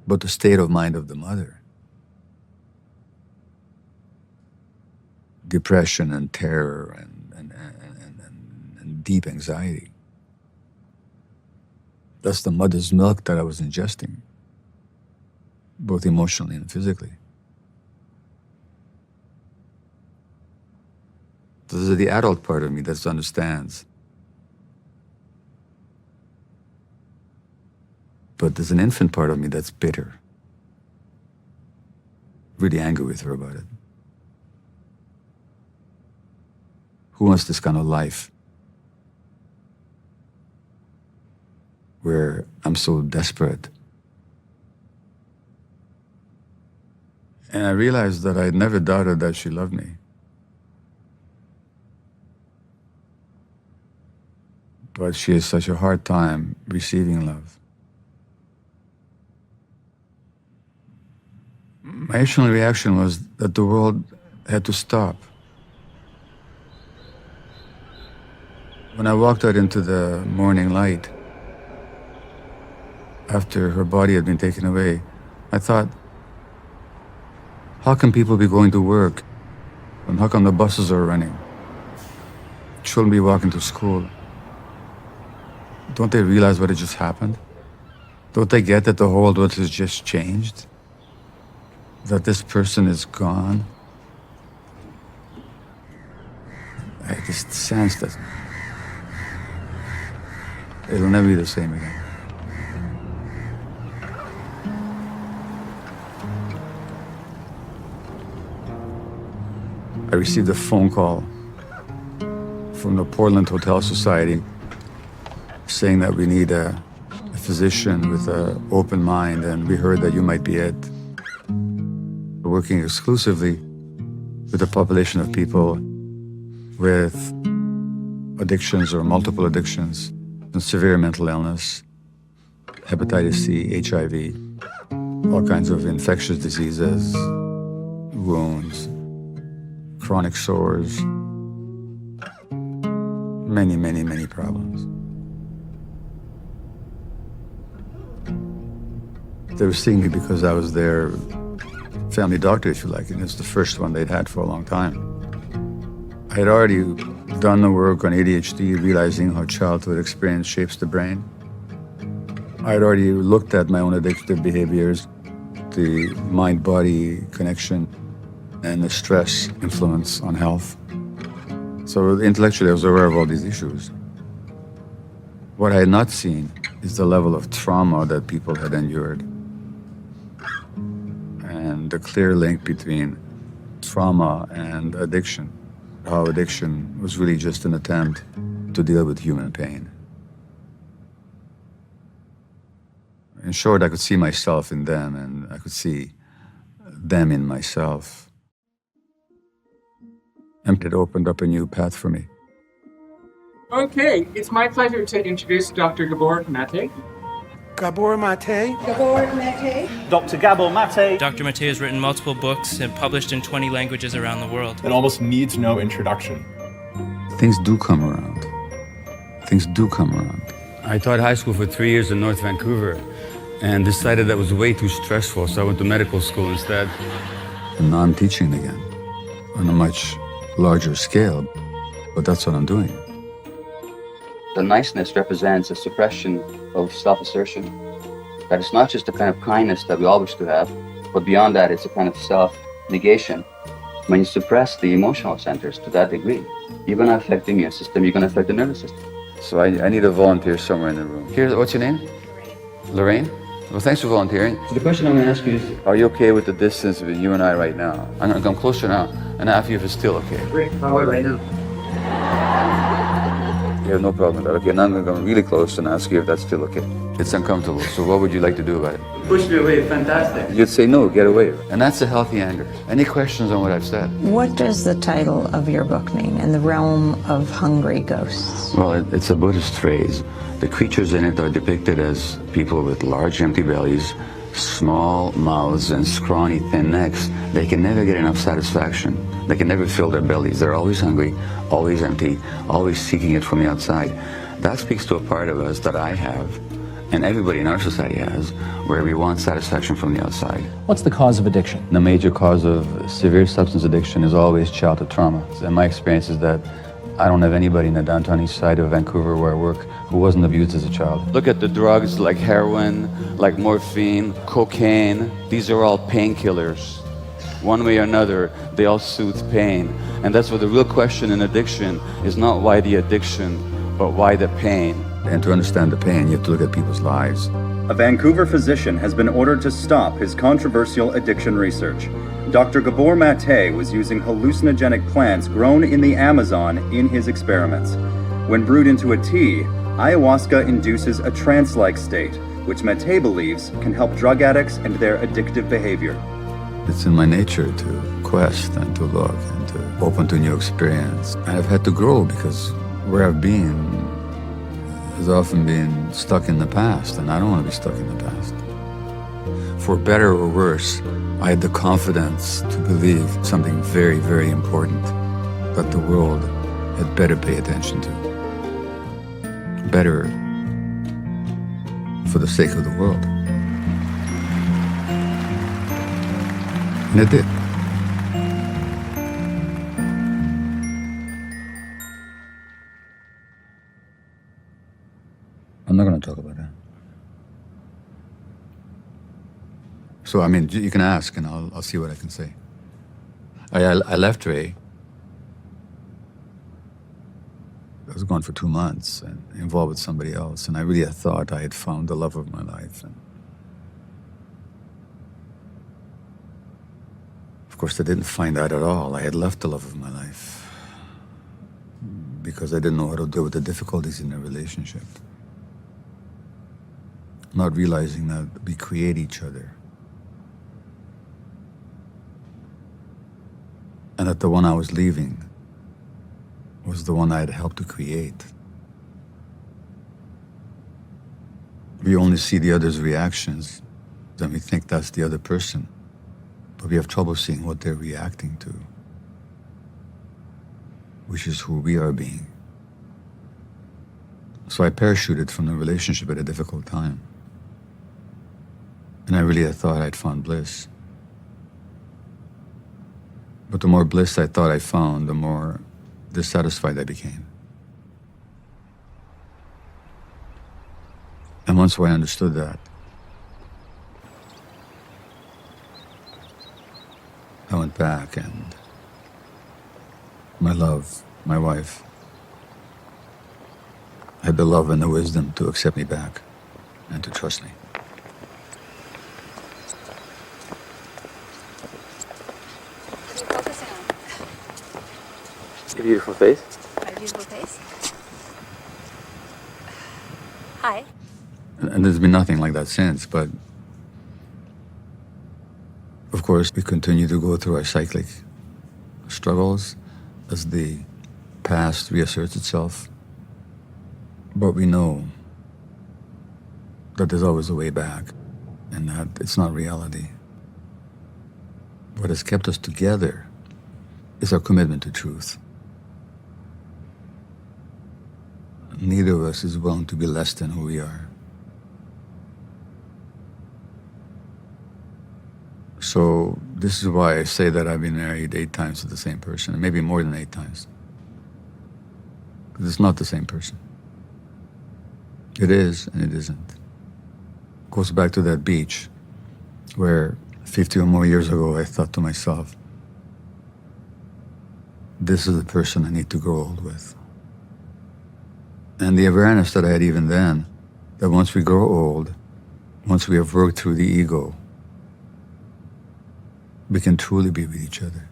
but the state of mind of the mother. Depression and terror and deep anxiety. That's the mother's milk that I was ingesting, both emotionally and physically. This is the adult part of me that understands. But there's an infant part of me that's bitter. Really angry with her about it. Who wants this kind of life where I'm so desperate? And I realized that I'd never doubted that she loved me. But she has such a hard time receiving love. My initial reaction was that the world had to stop. When I walked out into the morning light, after her body had been taken away, I thought, how can people be going to work? And how come the buses are running? Children be walking to school. Don't they realize what had just happened? Don't they get that the whole world has just changed? That this person is gone? I just sensed that it'll never be the same again. I received a phone call from the Portland Hotel Society saying that we need a physician with an open mind, and we heard that you might be it. We're working exclusively with a population of people with addictions or multiple addictions, and severe mental illness, hepatitis C, HIV, all kinds of infectious diseases, wounds, chronic sores, many, many, many problems. They were seeing me because I was their family doctor, if you like, and it's the first one they'd had for a long time. I had already done the work on ADHD, realizing how childhood experience shapes the brain. I had already looked at my own addictive behaviors, the mind-body connection, and the stress influence on health. So intellectually, I was aware of all these issues. What I had not seen is the level of trauma that people had endured, and the clear link between trauma and addiction, how addiction was really just an attempt to deal with human pain. In short, I could see myself in them, and I could see them in myself. And it opened up a new path for me.
Okay, it's my pleasure to introduce Dr. Gabor Maté.
Gabor Maté.
Gabor Maté.
Dr. Gabor Maté.
Dr. Maté has written multiple books and published in 20 languages around the world.
It almost needs no introduction.
Things do come around. Things do come around.
I taught high school for 3 years in North Vancouver and decided that was way too stressful, so I went to medical school instead.
And now I'm teaching again on a much larger scale, but that's what I'm doing.
The niceness represents a suppression of self-assertion. That it's not just the kind of kindness that we all wish to have, but beyond that, it's a kind of self-negation. When you suppress the emotional centers to that degree, you're going to affect the immune system, you're going to affect the nervous system.
So I need a volunteer somewhere in the room. Here, what's your name? Lorraine? Well, thanks for volunteering. So the question I'm going to ask you is, are you okay with the distance between you and I right now? I'm going to come closer now and ask you if it's still okay.
Great. How are you right now?
You have no problem with that. Okay, now I'm going to come really close and ask you if that's still okay. It's uncomfortable, so what would you like to do about it?
Push me away. Fantastic.
You'd say no, get away. And that's a healthy anger. Any questions on what I've said?
What does the title of your book mean, In the Realm of Hungry Ghosts?
Well, it's a Buddhist phrase. The creatures in it are depicted as people with large empty bellies, small mouths, and scrawny thin necks. They can never get enough satisfaction. They can never fill their bellies. They're always hungry, always empty, always seeking it from the outside. That speaks to a part of us that I have, and everybody in our society has, where we want satisfaction from the outside.
What's the cause of addiction?
The major cause of severe substance addiction is always childhood trauma. And my experience is that I don't have anybody in the downtown east side of Vancouver where I work who wasn't abused as a child. Look at the drugs like heroin, like morphine, cocaine. These are all painkillers. One way or another, they all soothe pain. And that's what the real question in addiction is, not why the addiction, but why the pain. And to understand the pain, you have to look at people's lives.
A Vancouver physician has been ordered to stop his controversial addiction research. Dr. Gabor Maté was using hallucinogenic plants grown in the Amazon in his experiments. When brewed into a tea, ayahuasca induces a trance-like state, which Maté believes can help drug addicts and their addictive behavior.
It's in my nature to quest and to look and to open to new experience. And I've had to grow because where I've been has often been stuck in the past, and I don't want to be stuck in the past. For better or worse, I had the confidence to believe something very, very important that the world had better pay attention to. Better for the sake of the world. And it did. I'm not going to talk about that. So, I mean, you can ask and I'll see what I can say. I left Ray. I was gone for 2 months and involved with somebody else, and I really thought I had found the love of my life. And of course, I didn't find that at all. I had left the love of my life because I didn't know how to deal with the difficulties in a relationship. Not realizing that we create each other. And that the one I was leaving was the one I had helped to create. We only see the other's reactions, then we think that's the other person. But we have trouble seeing what they're reacting to, which is who we are being. So I parachuted from the relationship at a difficult time. And I really had thought I'd found bliss. But the more bliss I thought I found, the more dissatisfied I became. And once I understood that, I went back, and my love, my wife, had the love and the wisdom to accept me back and to trust me.
A beautiful face.
A beautiful face. Hi.
And there's been nothing like that since, but of course we continue to go through our cyclic struggles as the past reasserts itself. But we know that there's always a way back and that it's not reality. What has kept us together is our commitment to truth. Neither of us is willing to be less than who we are. So this is why I say that I've been married 8 times to the same person, and maybe more than 8 times. Because it's not the same person. It is, and it isn't. It goes back to that beach where 50 or more years ago I thought to myself, this is the person I need to grow old with. And the awareness that I had even then, that once we grow old, once we have worked through the ego, we can truly be with each other.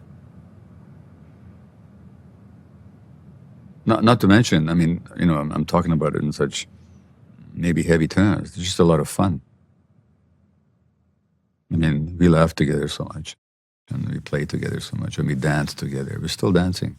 Not to mention, I mean, you know, I'm talking about it in such maybe heavy terms. It's just a lot of fun. I mean, we laugh together so much, and we play together so much, and we dance together. We're still dancing.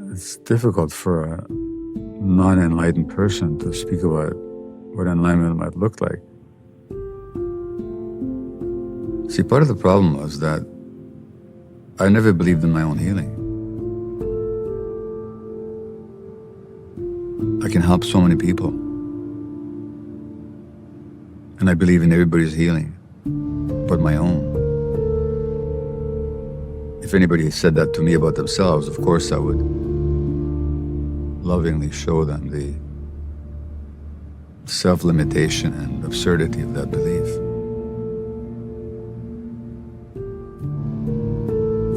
It's difficult for a non-enlightened person to speak about what enlightenment might look like. See, part of the problem was that I never believed in my own healing. I can help so many people. And I believe in everybody's healing, but my own. If anybody said that to me about themselves, of course I would lovingly show them the self-limitation and absurdity of that belief.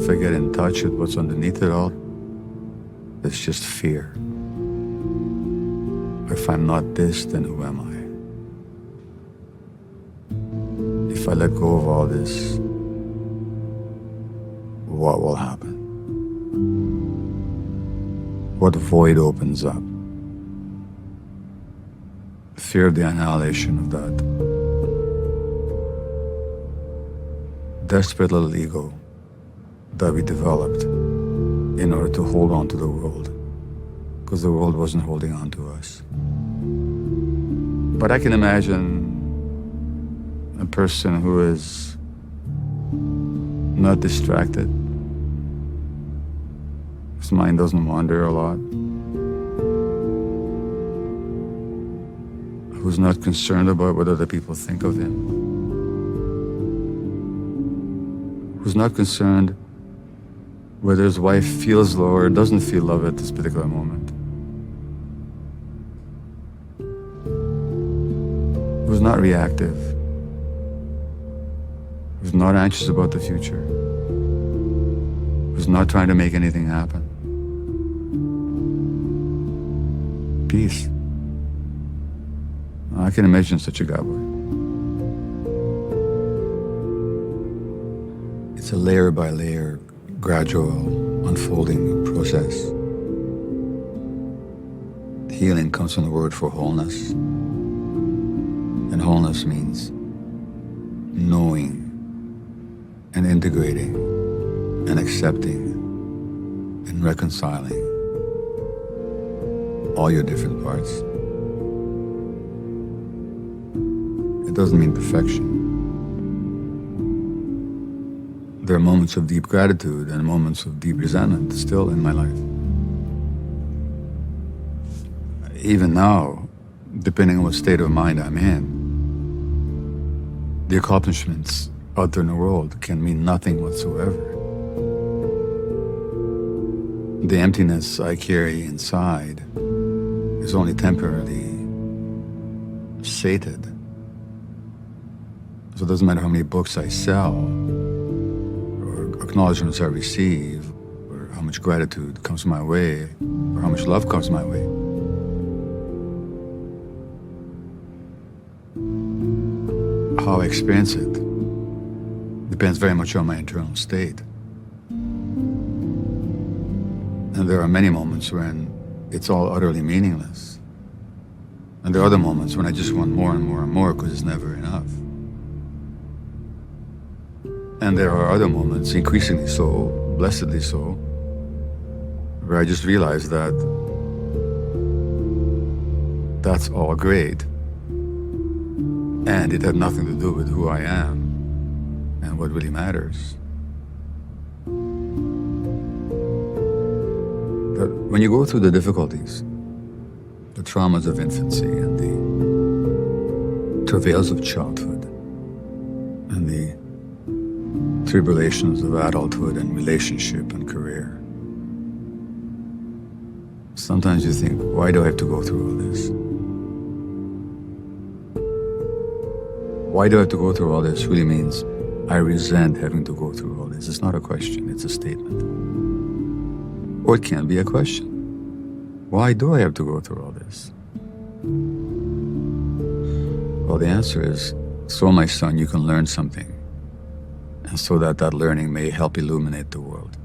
If I get in touch with what's underneath it all, it's just fear. If I'm not this, then who am I? If I let go of all this, what will happen? What void opens up? Fear of the annihilation of that desperate little ego that we developed in order to hold on to the world, because the world wasn't holding on to us. But I can imagine a person who is not distracted, his mind doesn't wander a lot, who's not concerned about what other people think of him, who's not concerned whether his wife feels love or doesn't feel love at this particular moment, who's not reactive, who's not anxious about the future, who's not trying to make anything happen. Peace. I can imagine such a Gabor. It's a layer by layer, gradual, unfolding process. Healing comes from the word for wholeness. And wholeness means knowing and integrating and accepting and reconciling all your different parts. It doesn't mean perfection. There are moments of deep gratitude and moments of deep resentment still in my life. Even now, depending on what state of mind I'm in, the accomplishments out there in the world can mean nothing whatsoever. The emptiness I carry inside is only temporarily sated. So it doesn't matter how many books I sell, or acknowledgments I receive, or how much gratitude comes my way, or how much love comes my way. How I experience it depends very much on my internal state. And there are many moments when it's all utterly meaningless. And there are other moments when I just want more and more and more because it's never enough. And there are other moments, increasingly so, blessedly so, where I just realize that that's all great. And it had nothing to do with who I am and what really matters. But when you go through the difficulties, the traumas of infancy and the travails of childhood and the tribulations of adulthood and relationship and career. Sometimes you think, why do I have to go through all this? Why do I have to go through all this really means I resent having to go through all this. It's not a question, it's a statement. Or it can be a question. Why do I have to go through all this? Well, the answer is, so my son, you can learn something, and so that that learning may help illuminate the world.